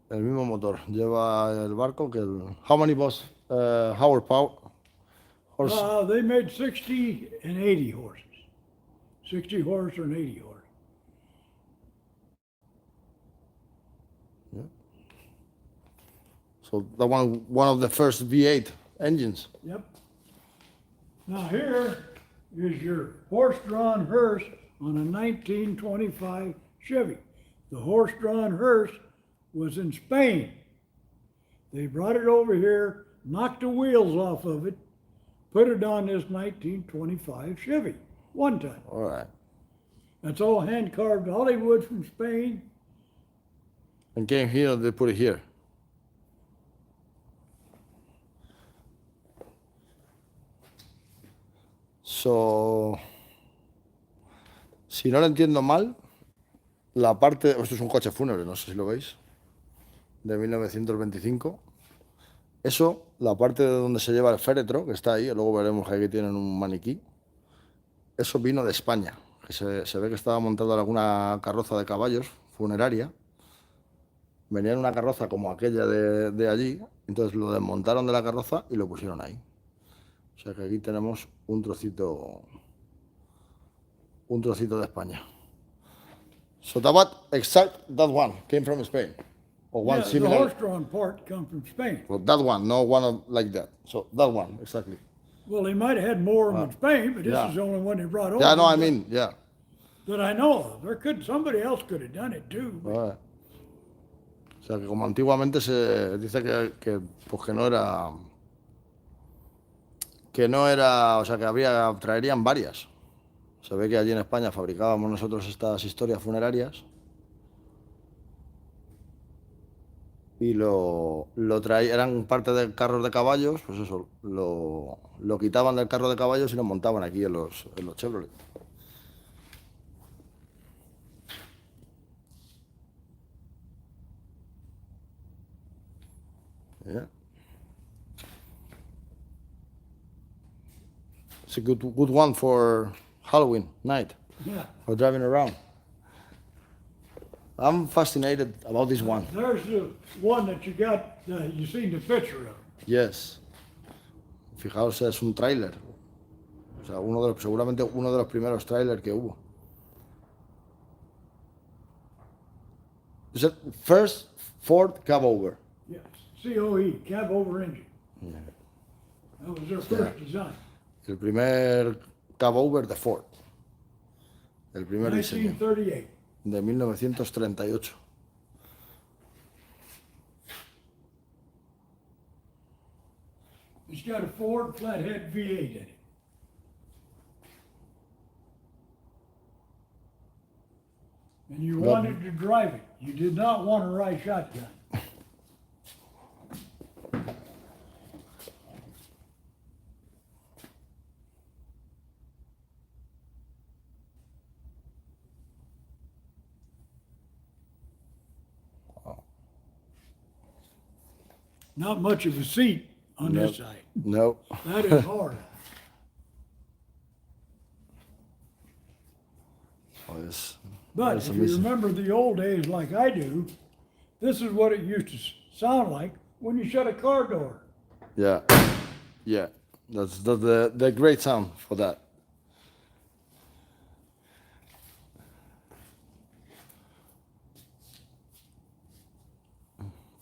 el mismo motor. Lleva el barco que el... How many horse? They made 60 and 80 horses. 60 horse and 80 horse. So that one of the first V8 engines. Yep. Now here is your horse-drawn hearse on a 1925 Chevy. The horse-drawn hearse was in Spain. They brought it over here, knocked the wheels off of it, put it on this 1925 Chevy, one time. All right. That's all hand-carved Hollywood from Spain. And came here, they put it here. So, si no lo entiendo mal, la parte, esto es un coche fúnebre, no sé si lo veis, de 1925. Eso, la parte de donde se lleva el féretro, que está ahí, luego veremos que aquí tienen un maniquí, eso vino de España, que se ve que estaba montado en alguna carroza de caballos funeraria. Venía en una carroza como aquella de allí, entonces lo desmontaron de la carroza y lo pusieron ahí. O sea que aquí tenemos un trocito de España. So that one came from Spain, or one Yeah, the similar. horse-drawn part come from Spain. Well, that one, no one like that. So that one, exactly. Well, they might have had more of them in Spain, but this yeah. is the only one they brought over. Yeah, no, I mean, yeah. That I know of. Somebody else could have done it too. but- Right. O sea que como antiguamente se dice pues que no era, o sea que traerían varias. Se ve que allí en España fabricábamos nosotros estas historias funerarias y lo traían, eran parte de carros de caballos, pues eso, lo quitaban del carro de caballos y lo montaban aquí en los Chevrolet. Yeah. It's a good one for Halloween night, Yeah. for driving around. I'm fascinated about this one. There's the one that you got, you seen the picture of. Yes. Fijaos, es un tráiler. O sea, seguramente uno de los primeros tráiler que hubo. It's the first Ford cabover. Yes, COE, cab over engine. Yeah. That was their first design. El primer cabover de Ford. El primer diseño. 1938. De 1938. It's got a Ford flathead V8 in it. And you wanted to drive it. You did not want to ride shotgun. Not much of a seat on this side. No. That is hard. Pues, But that's if you amazing. remember the old days like I do, this is what it used to sound like when you shut a car door. Yeah. Yeah. That's the great sound for that.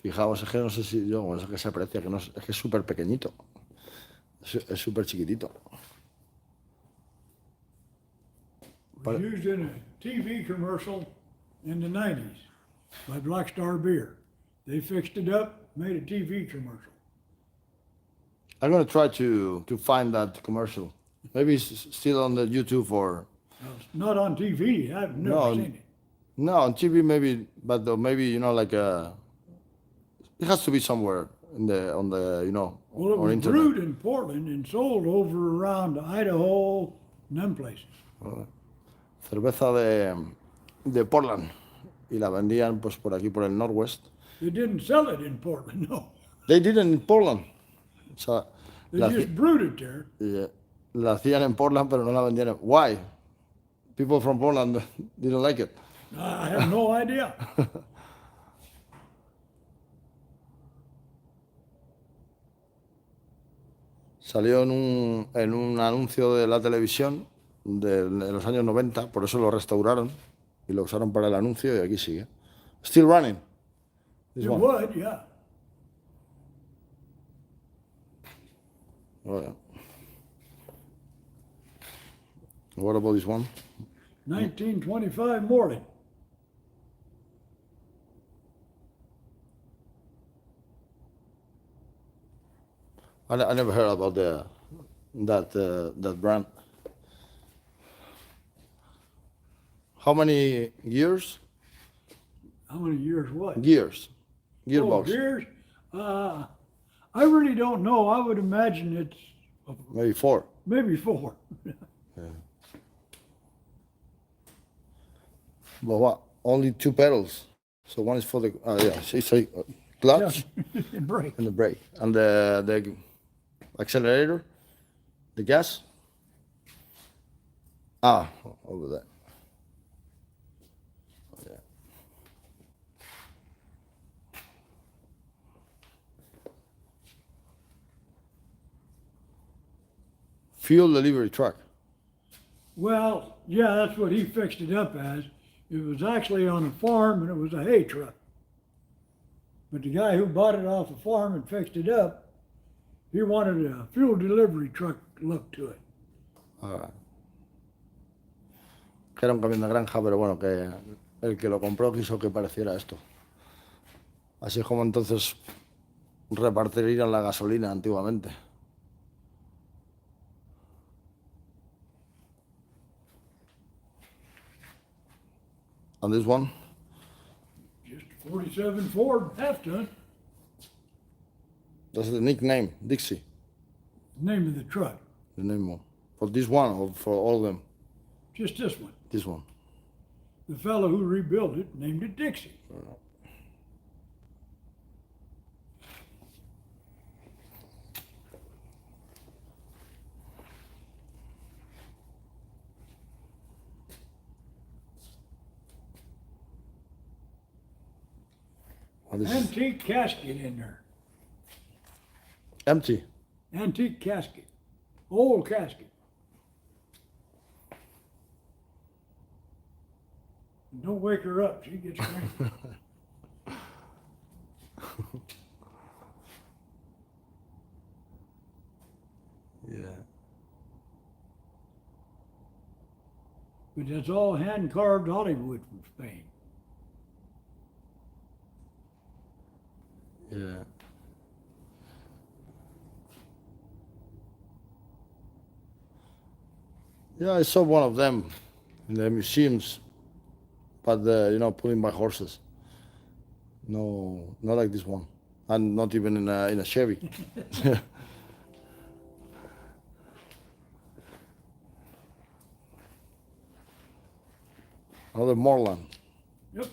Fijaos, es que no sé si yo, es que se aprecia, que no es que es súper pequeñito. Es súper chiquitito. It was used in a TV commercial in the 90s by Black Star Beer. They fixed it up, made a TV commercial. I'm gonna try to find that commercial. Maybe it's still on the YouTube or It's not on TV. I've never No. seen it. no on TV maybe, but maybe like it has to be somewhere in the on the Well, it on was internet. brewed in Portland and sold over around Idaho and them places. Cerveza de Portland y la vendían pues por aquí por el Northwest. They didn't sell it in Portland, no. They didn't in Portland. O sea, They la, just brewed it there. la hacían en Portland pero no la vendían. Why? People from Portland didn't like it. I have no idea. Salió en un anuncio de la televisión de los años 90, por eso lo restauraron y lo usaron para el anuncio y aquí sigue. Still running. This It one. would, yeah. Oh, yeah. What about this one? 1925 Morley. I never heard about that brand. How many years? How many years what? Gears. Oh, Gearbox. years? I really don't know. I would imagine it's Maybe 4. maybe 4. But what? Only 2 pedals. So one is for the it's a clutch And break. and the brake and the accelerator, the gas. Over there. Yeah. Fuel delivery truck. Well, yeah, that's what he fixed it up as. It was actually on a farm and it was a hay truck. But the guy who bought it off the farm and fixed it up, he wanted a fuel delivery truck look to it. Que era un camión de granja, pero bueno, que el que lo compró quiso que pareciera esto. Así es como entonces repartirían la gasolina antiguamente. And this one, Just a 47 Ford half-ton, that's the nickname, Dixie, name of the truck. the name of, for this one or for all of them, Just this one. this one. The fellow who rebuilt it named it Dixie. And this is Antique casket in there. empty. Antique casket. Old casket. Don't wake her up. She gets cranky. Yeah. But that's all hand carved Hollywood from Spain. Yeah. Yeah, I saw one of them in the museums, but pulling by horses. No, not like this one, and not even in a Chevy. Another Moreland. Yep.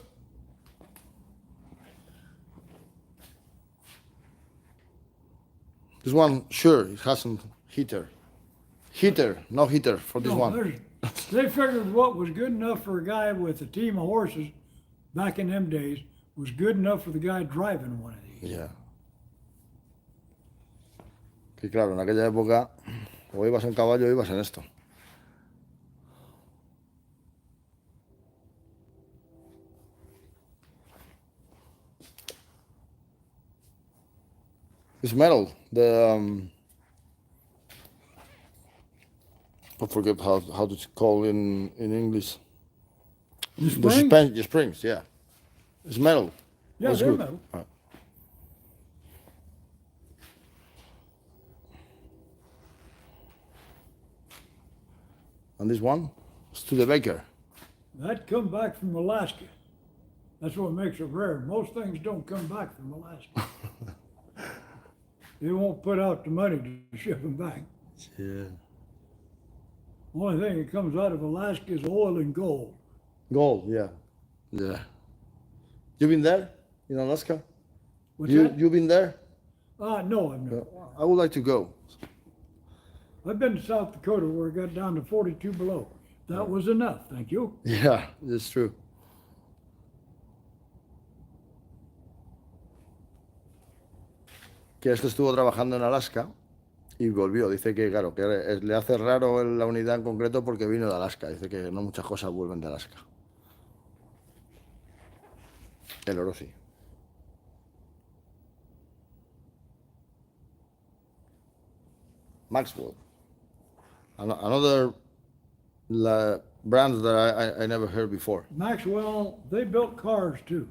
This one, sure, it has some heater. No heater for this No, one. they figured what was good enough for a guy with a team of horses back in them days was good enough for the guy driving one of these. Yeah. Que claro, en aquella época, o ibas en caballo o ibas en esto. It's metal. I forget how to call in English. The The springs? the springs, yeah. It's metal. Yeah, That's they're good. metal. Right. And this one, Studebaker. That come back from Alaska. That's what makes it rare. Most things don't come back from Alaska. They won't put out the money to ship them back. Yeah. Only thing that comes out of Alaska is oil and gold. Gold, yeah. Yeah. You been there in Alaska? What's that? You been there? No, I've never. I would like to go. I've been to South Dakota where it got down to 42 below. That was enough, thank you. Yeah, that's true. Que esto estuvo trabajando en Alaska y volvió. Dice que, claro, que le hace raro la unidad en concreto porque vino de Alaska. Dice que no muchas cosas vuelven de Alaska. El oro sí. Maxwell. Another brand that I never heard before. Maxwell, they built cars too.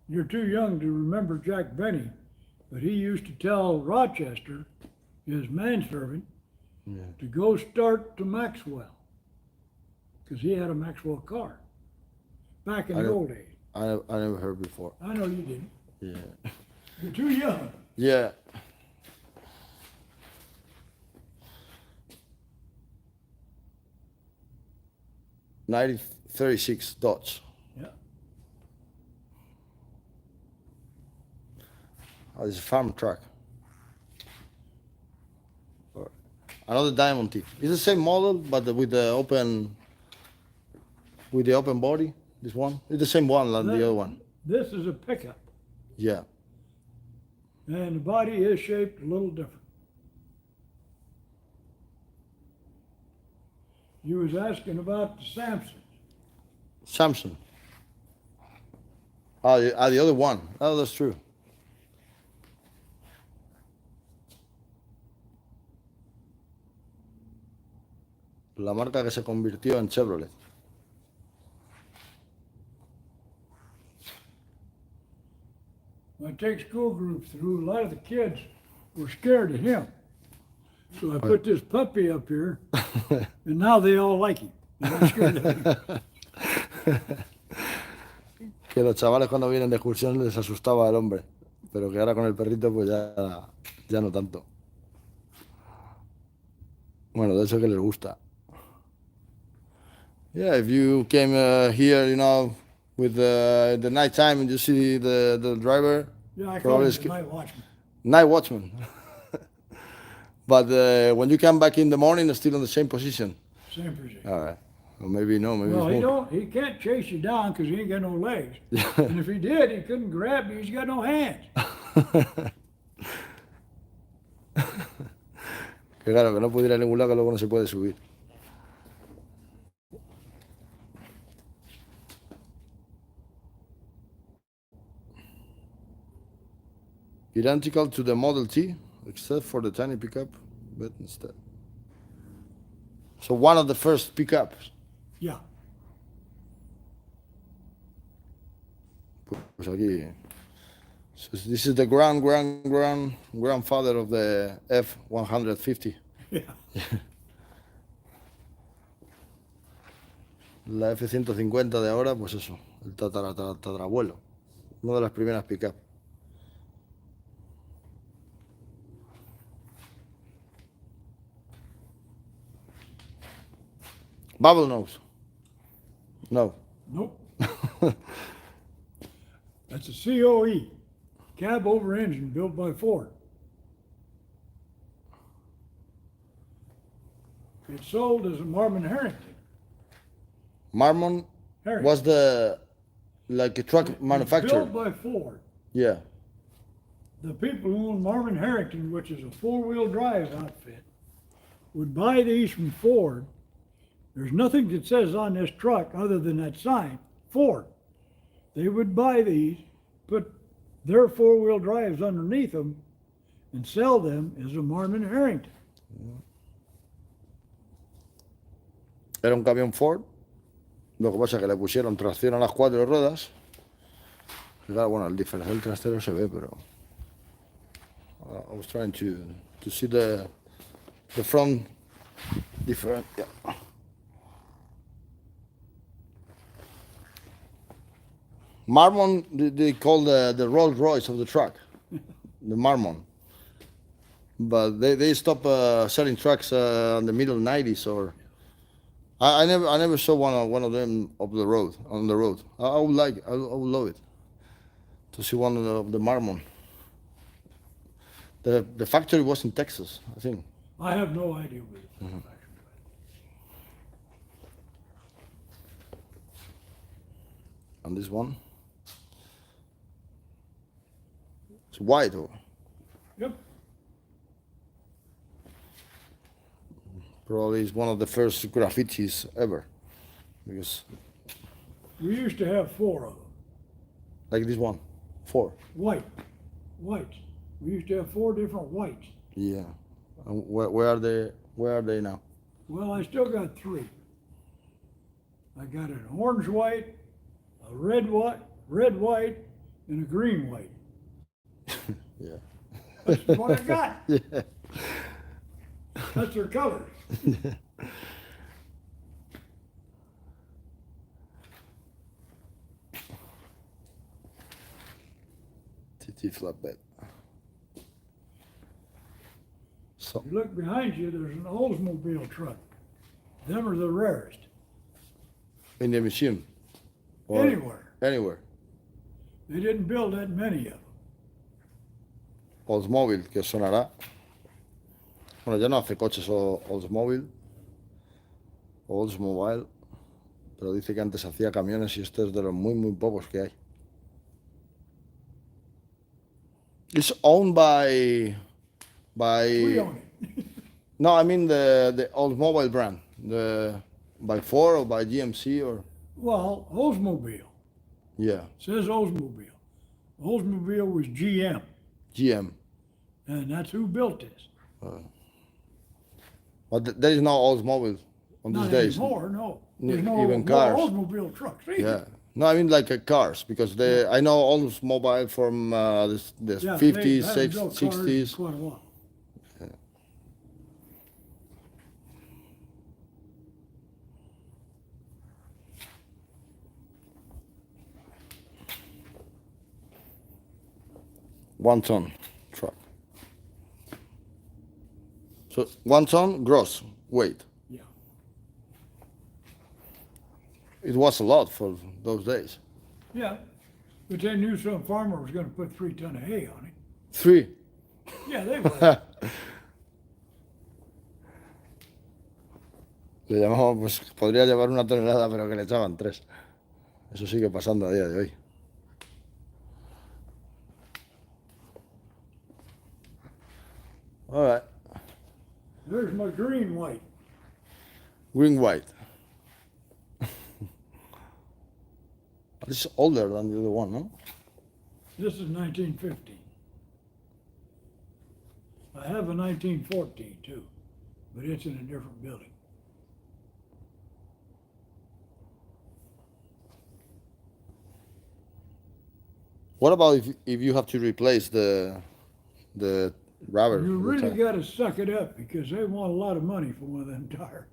You're too young to remember Jack Benny, but he used to tell Rochester, his manservant, to go start to Maxwell, because he had a Maxwell car back in the old days. I never heard before. I know you didn't. Yeah. You're too young. Yeah. $9036 Dodge. Yeah. Oh, it's a farm truck. Another diamond tip. It's the same model, but with the open body. This one. It's the same one like the other one. This is a pickup, Yeah. and the body is shaped a little different. You was asking about the Samson. Samsung. The other one. Oh, that's true. La marca que se convirtió en Chevrolet. When I take school groups through, a lot of the kids were scared of him. So I put this puppy up here, and now they all like him. They're not scared of him. Que los chavales cuando vienen de excursión les asustaba el hombre, pero que ahora con el perrito pues ya no tanto. Bueno, de eso que les gusta. Yeah, if you came here, with the night time and you see the driver, Yeah, I call probably him it's the night watchman. night watchman. But when you come back in the morning, it's still in the same position. Same position. All right. Well, maybe no, maybe Well, it's more. he can't chase you down because he ain't got no legs. And if he did, he couldn't grab you. He's got no hands. Que claro, que no pudiera ir a ningún lado, que luego no se puede subir. Identical to the Model T, except for the tiny pickup, but instead. So one of the first pickups. Yeah. Pues aquí. So this is the grandfather of the F-150. Yeah. La F-150 de ahora, pues eso, el tatarabuelo. Una de las primeras pickup. Bubble nose. No. Nope. That's a COE, cab over engine, built by Ford. It's sold as a Marmon Harrington. Marmon Harrington. was like a truck manufacturer. Built by Ford. Yeah. The people who own Marmon Harrington, which is a four-wheel drive outfit, would buy these from Ford. There's nothing that says on this truck other than that sign, Ford. They would buy these, put their four-wheel drives underneath them, and sell them as a Marmon Harrington. Era un camión Ford Lo que pasa es que le pusieron tracción a las 4 ruedas. Claro, bueno, el diferencial trasero se ve, pero I was trying to see the front different. Yeah. Marmon, they call the Rolls Royce of the truck, the Marmon. But they stopped selling trucks in the middle '90s, or I never saw one of them on the road. I would like, I would love it to see one of the Marmon. The factory was in Texas, I think. I have no idea what it's manufactured And this one, it's white. Or by. Yep. probably it's one of the first graffitis ever, because We used to have 4 of them. like this one, 4. Whites. We used to have 4 different whites. Yeah. And where are they? Where are they now? Well, I still got 3. I got an orange white, a red white, and a green white. Yeah. That's what I got. Yeah. That's their colors. TT flatbed. So You look behind you, there's an Oldsmobile truck. Them are the rarest. in the museum. Or Anywhere. Anywhere. They didn't build that many of them. Oldsmobile, que sonará. Bueno, ya no hace coches Oldsmobile. Oldsmobile. Pero dice que antes hacía camiones y este es de los muy pocos que hay. It's owned by We own it. no, I mean the Oldsmobile brand. By Ford or by GMC or Well, Oldsmobile. yeah, Says Oldsmobile. Oldsmobile was GM, GM. and that's who built this. But there is no Oldsmobile on these Not days. anymore, no. N- There's no, even no cars. Oldsmobile trucks either. Yeah. No, I mean like cars, because I know Oldsmobile from the Yeah, 50s, they haven't built cars in 60s. quite a while. One ton truck. So 1 ton gross weight. Yeah. It was a lot for those days. Yeah. But they knew some farmer was gonna put 3 ton of hay on it. 3. Yeah, they were. Le llamamos, pues podría llevar 1 tonelada, pero que le echaban 3. Eso sigue pasando a día de hoy. All right. There's my green white. Green white. This is older than the other one, no? This is 1915. I have a 1914 too, but it's in a different building. What about if you have to replace the rubber? You the really tire? gotta suck it up because they want a lot of money for one of them tires.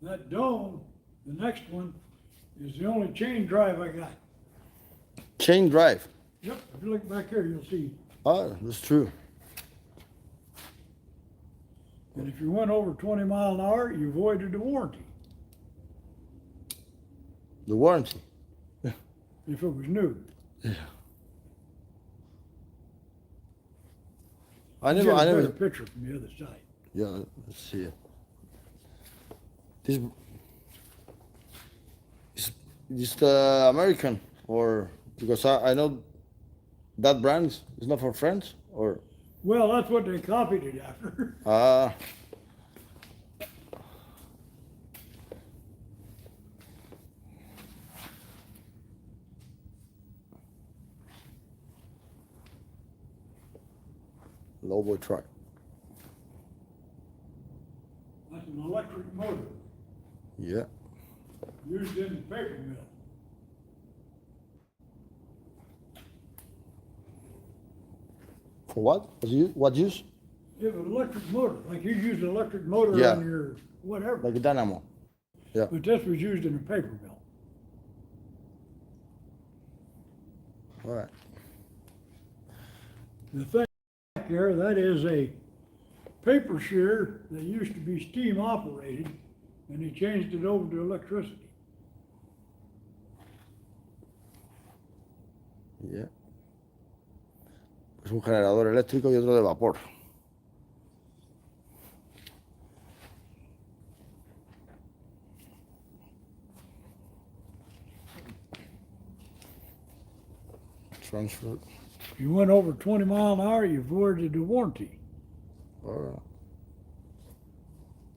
That dome, the next one, is the only chain drive I got. Chain drive. Yep, if you look back here, you'll see. Oh, that's true. And if you went over 20 mile an hour, you voided the warranty. The warranty. If it was new. I Get never. a I better never. picture from the other side. Yeah, let's see it. This is just American, or because I know that brand is not for French, or Well, that's what they copied it after. Lowboy truck. That's an electric motor Yeah. used in the paper mill. For what? What use? You have an electric motor, like you use an electric motor Yeah. on your whatever. Like a dynamo. Yeah. But this was used in a paper mill. All right. The thing back there, that is a paper shear that used to be steam operated, and he changed it over to electricity. Yeah. Es un generador eléctrico y otro de vapor. Transfer. If you went over 20 miles an hour, you voided the warranty. All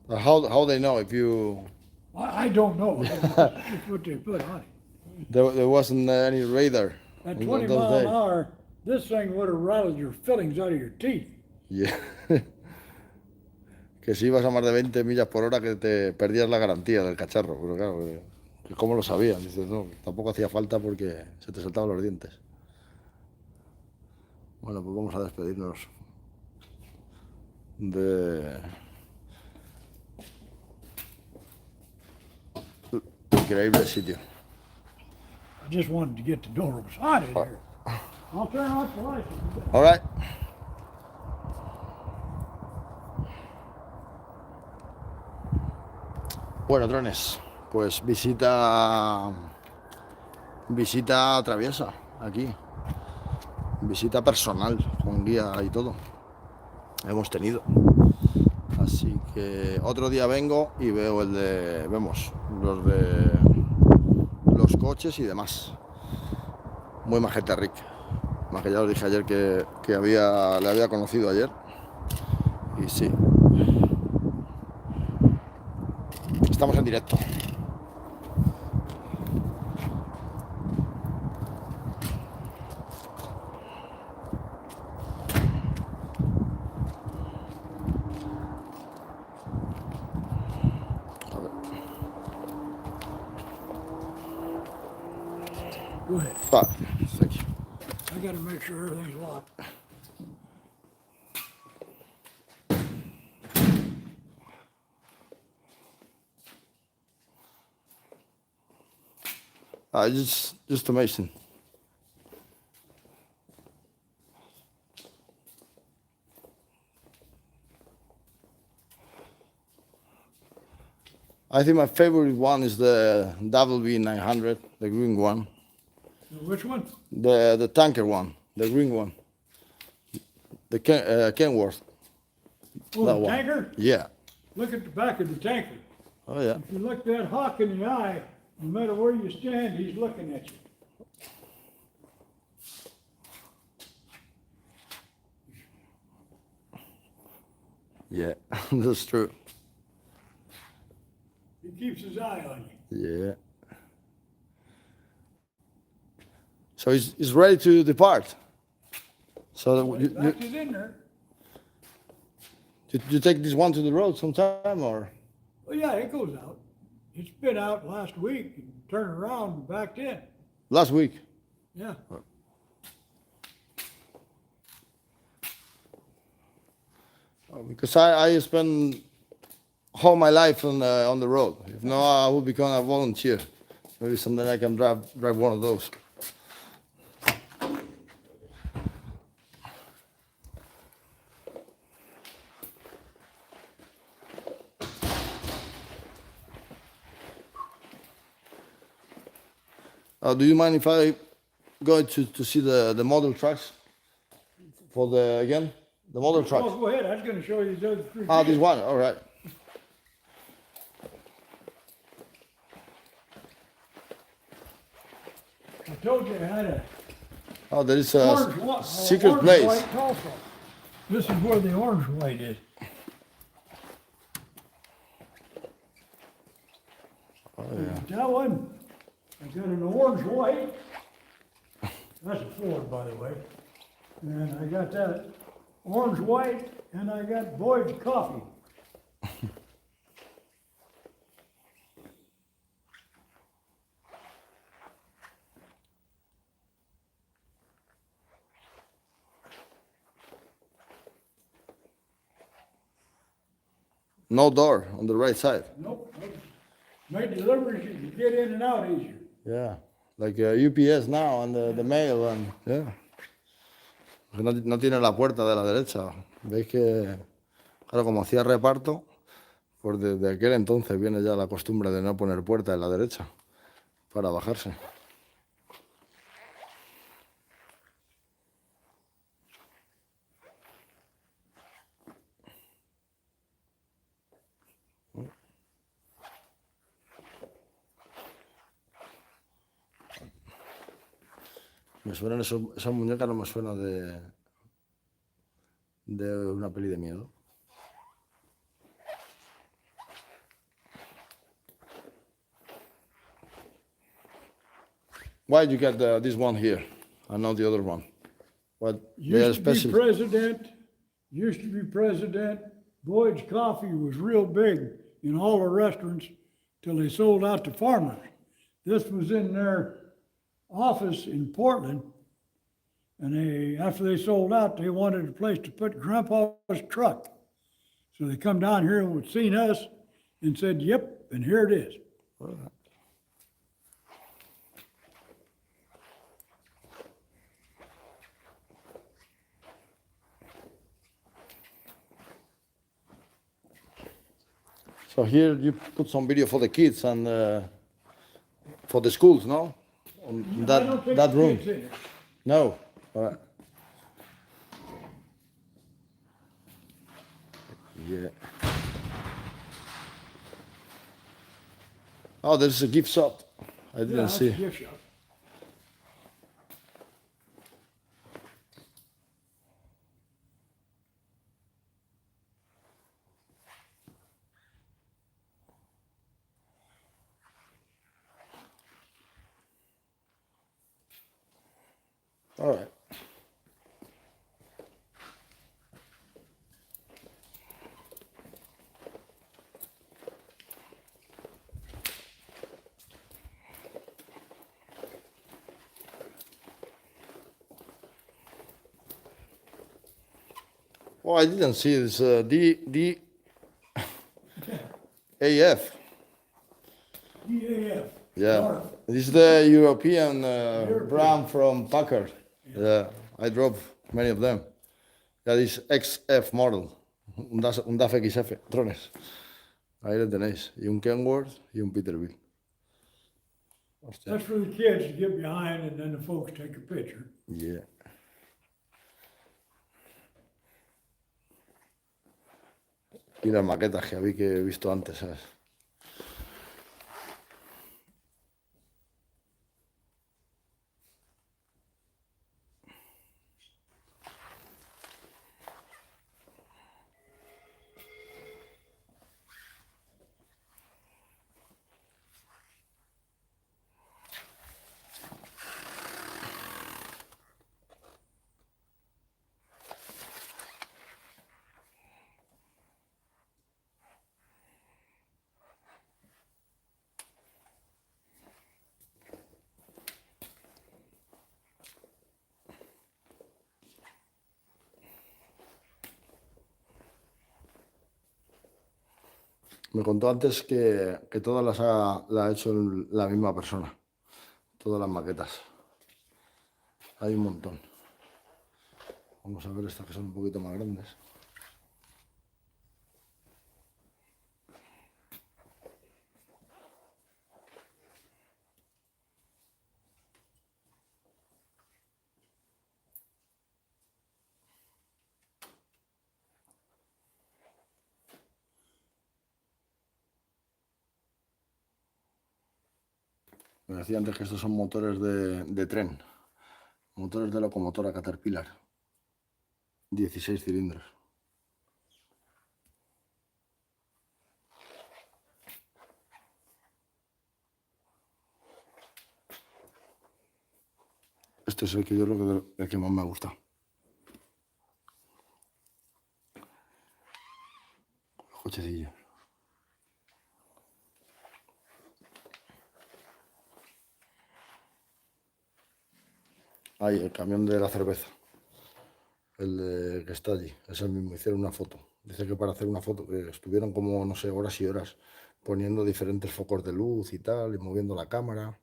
right. How they know if you I don't know. That's what they put on it. there wasn't any radar At in 20 those miles an days? hour, this thing would have rattled your fillings out of your teeth. Yeah. Que si ibas a más de 20 millas por hora que te perdías la garantía del cacharro, pero claro, que ¿cómo lo sabían? Dices, no, tampoco hacía falta porque se te saltaban los dientes. Bueno, pues vamos a despedirnos de increíble sitio. I just wanted to get the door. It was hot in here. I'll turn off the lights. All right. Bueno, drones, pues visita traviesa aquí, visita personal con guía y todo. Hemos tenido. Así que otro día vengo y vemos los coches y demás. Muy majete Rick. Más que ya os dije ayer que le había conocido ayer. Y sí. Estamos en directo. Go ahead. Thank you. I got to make sure everything's locked. Just amazing. I think my favorite one is the WB900, the green one. Which one? The tanker one, the green one. The Kenworth. Oh, That the one. tanker? Yeah. Look at the back of the tanker. Oh yeah. If you look that hawk in the eye, no matter where you stand, he's looking at you. Yeah, that's true. He keeps his eye on you. Yeah. So he's ready to depart. So Back is in there. did you take this one to the road sometime or? Well, yeah, it goes out. It's been out last week and turned around and backed in. Last week. Yeah. Because I spend all my life on the road. If not, I would become a volunteer. Maybe someday I can drive one of those. Do you mind if I go to see the model trucks for the model trucks? Oh, go ahead. I was going to show you the other three. Ah, this one. All right. I told you I had a Oh, there is orange, a secret orange place. white also. This is where the orange white is. Oh yeah. That one, I got an orange white. That's a Ford, by the way. And I got that orange white, and I got Boyd's coffee. No door on the right side. Nope. Made deliveries, you can get in and out easier. Yeah, like UPS now and the mail and yeah. No, no tiene la puerta de la derecha. Veis que, claro, como hacía reparto, pues desde aquel entonces viene ya la costumbre de no poner puerta en la derecha para bajarse. Me suenan esas muñecas, no me suena de una peli de miedo. Why did you get this one here and not the other one? What they are Used to be special? president. Boyd's Coffee was real big in all the restaurants till they sold out to farmers. This was in their office in Portland. And after they sold out, they wanted a place to put Grandpa's truck. So they come down here and seen us and said, yep, and here it is. So here you put some video for the kids and for the schools, no? On I don't think that the room. kids in it. No. All right. Yeah. Oh, there's a gift shop. I didn't That's see. a gift shop. All right. Oh, I didn't see this. DAF. EAF. Yeah. North. This is the European brand from Packard. Yeah. I drove many of them. Yeah, this XF model. Un DAF XF, drones. Ahí le tenéis. Y un Kenworth y un Peterbilt. Hostia. That's for the kids to get behind and then the folks take a picture. Yeah. Y las maquetas que había que he visto antes, ¿sabes? Me contó antes que todas las ha hecho la misma persona. Todas las maquetas. Hay un montón. Vamos a ver estas que son un poquito más grandes. Me decía antes que estos son motores de tren, motores de locomotora Caterpillar, 16 cilindros. Este es el que yo creo que el que más me gusta. cochecillos. Ahí, el camión de la cerveza. Que está allí. Es el mismo. Hicieron una foto. Dice que para hacer una foto, que estuvieron como, no sé, horas y horas poniendo diferentes focos de luz y tal, y moviendo la cámara.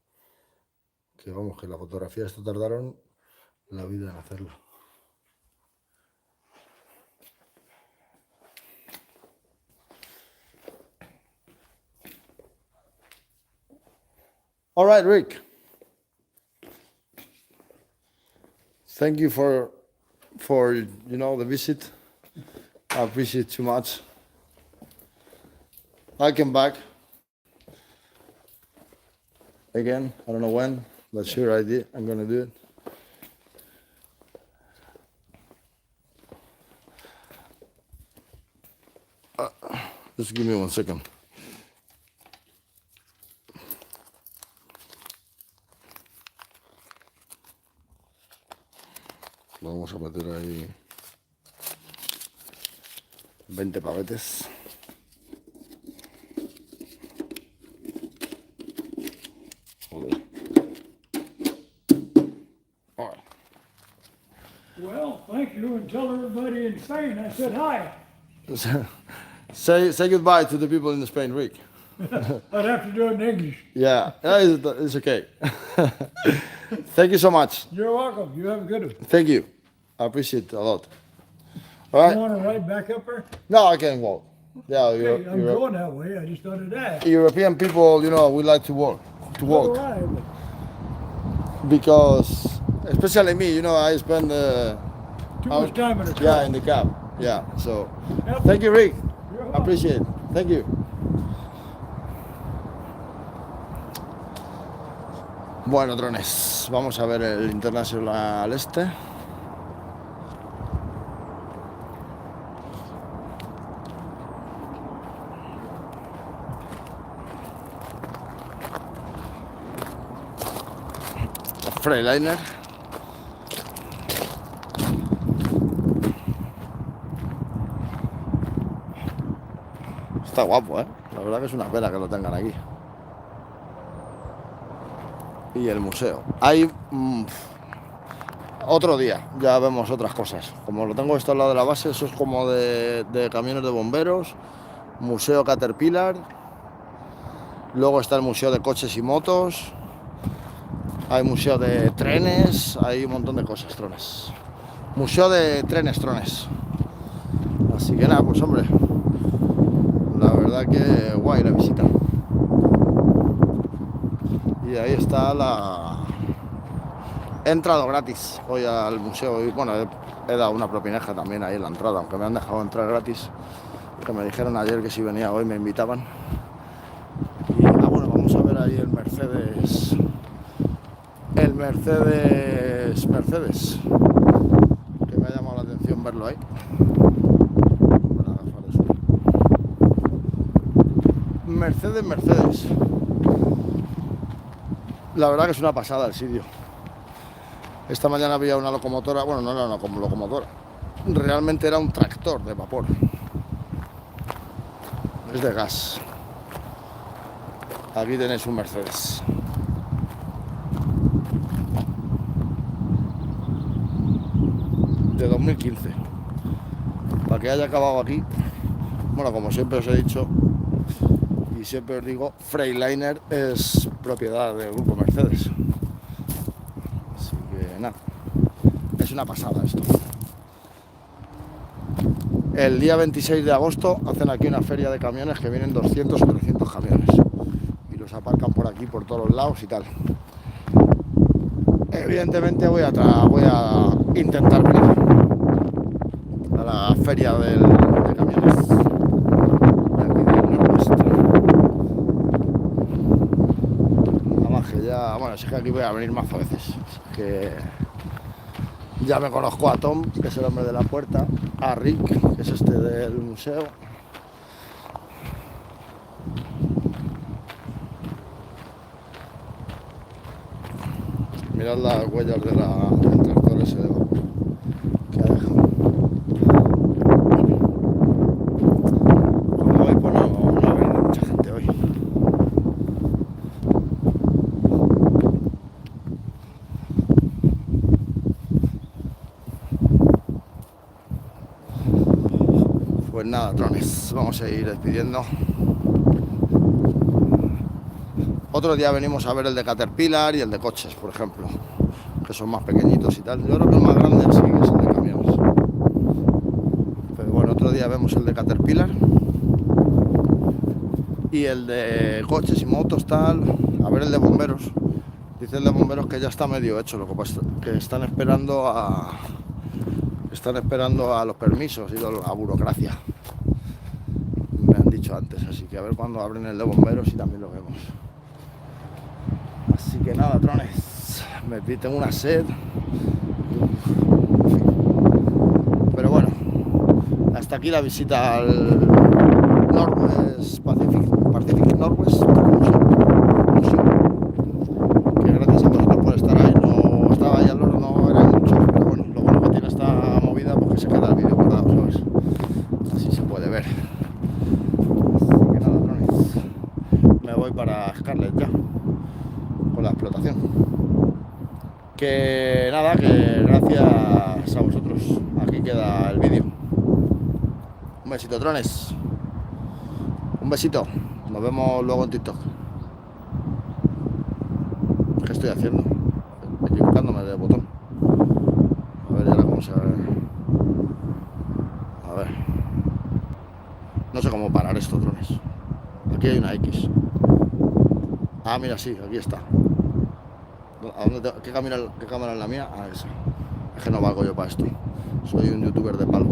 Que vamos, que la fotografía esto tardaron la vida en hacerlo. All right, Rick. Thank you for the visit. I appreciate too much. I came back again. I don't know when, but sure I did. I'm gonna do it. Just give me 1 second. Vamos a meter ahí 20 pavetes. Joder. All right. Well, thank you, and tell everybody in Spain I said hi. Say goodbye to the people in Spain, Rick. I'd have to do it in English. Yeah, it's okay. Thank you so much. You're welcome. You have a good one. Thank you. I appreciate it a lot. All You right. want to ride back up there? No, I can walk. Yeah, Hey, I'm going that way. I just thought I'd ask. European people, we like to walk. So do I, but Because, especially me, I spend too much time in a car. yeah, in the cab. Yeah, so Yep. thank you, Rick. You're I welcome. appreciate it. Thank you. Bueno, drones, vamos a ver el Internacional este. Freightliner. Está guapo, ¿eh? La verdad que es una pena que lo tengan aquí. Y el museo. Hay otro día, ya vemos otras cosas. Como lo tengo esto al lado de la base, eso es como de camiones de bomberos, Museo Caterpillar, luego está el Museo de Coches y Motos, hay museo de trenes, hay un montón de cosas, trones. Museo de trenes, trones. Así que nada, pues hombre, la verdad que guay la visita. Y ahí está He entrado gratis hoy al museo y bueno, he dado una propineja también ahí en la entrada, aunque me han dejado entrar gratis, que me dijeron ayer que si venía hoy me invitaban. Y bueno, vamos a ver ahí el Mercedes, que me ha llamado la atención verlo ahí. Mercedes. La verdad que es una pasada el sitio. Esta mañana había una locomotora, bueno, no era una locomotora, realmente era un tractor de vapor. Es de gas. Aquí tenéis un Mercedes. De 2015. Para que haya acabado aquí, bueno, como siempre os he dicho, y siempre os digo, Freightliner es propiedad del grupo Mercedes. Así que nada, es una pasada esto. El día 26 de agosto hacen aquí una feria de camiones que vienen 200 o 300 camiones. Y los aparcan por aquí, por todos los lados y tal. Evidentemente voy a intentar venir a la feria de camiones. Bueno, es que aquí voy a venir más veces. Es que ya me conozco a Tom, que es el hombre de la puerta, a Rick, que es este del museo. Mirad las huellas del tractor ese que ha dejado. Como Pues nada, drones, vamos a ir despidiendo. Otro día venimos a ver el de Caterpillar y el de coches, por ejemplo, que son más pequeñitos y tal. Yo creo que el más grande sí que es el de camiones. Pero bueno, otro día vemos el de Caterpillar y el de coches y motos, tal. A ver el de bomberos. Dice el de bomberos que ya está medio hecho, lo que pasa es que están esperando a los permisos y toda la burocracia. Me han dicho antes, así que a ver cuando abren el de bomberos y también lo vemos. Así que nada, drones, tengo una sed. Pero bueno, hasta aquí la visita al Northwest Pacific Northwest Museo. Que gracias a vosotros por estar ahí. No estaba ahí al loro, no eran muchos, pero bueno, lo bueno que tiene esta movida pues que se queda el vídeo guardado, ¿sabes? Así se puede ver. Así que nada, drones, me voy para Scarlett ya con la explotación. Que nada, que gracias a vosotros. Aquí queda el vídeo. Un besito, drones. Un besito. Nos vemos luego en TikTok. ¿Qué estoy haciendo? Equivocándome de botón. A ver, ahora cómo se ve. A ver. No sé cómo parar estos drones. Aquí hay una X. Ah, mira, sí, aquí está. ¿Qué cámara es la mía? Ah, esa. Es que no valgo yo para esto. Soy un youtuber de palo.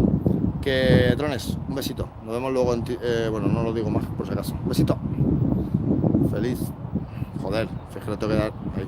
Que drones, un besito. Nos vemos luego en bueno, no lo digo más por si acaso. Un besito. Feliz. Joder, si es que lo tengo que dar ahí.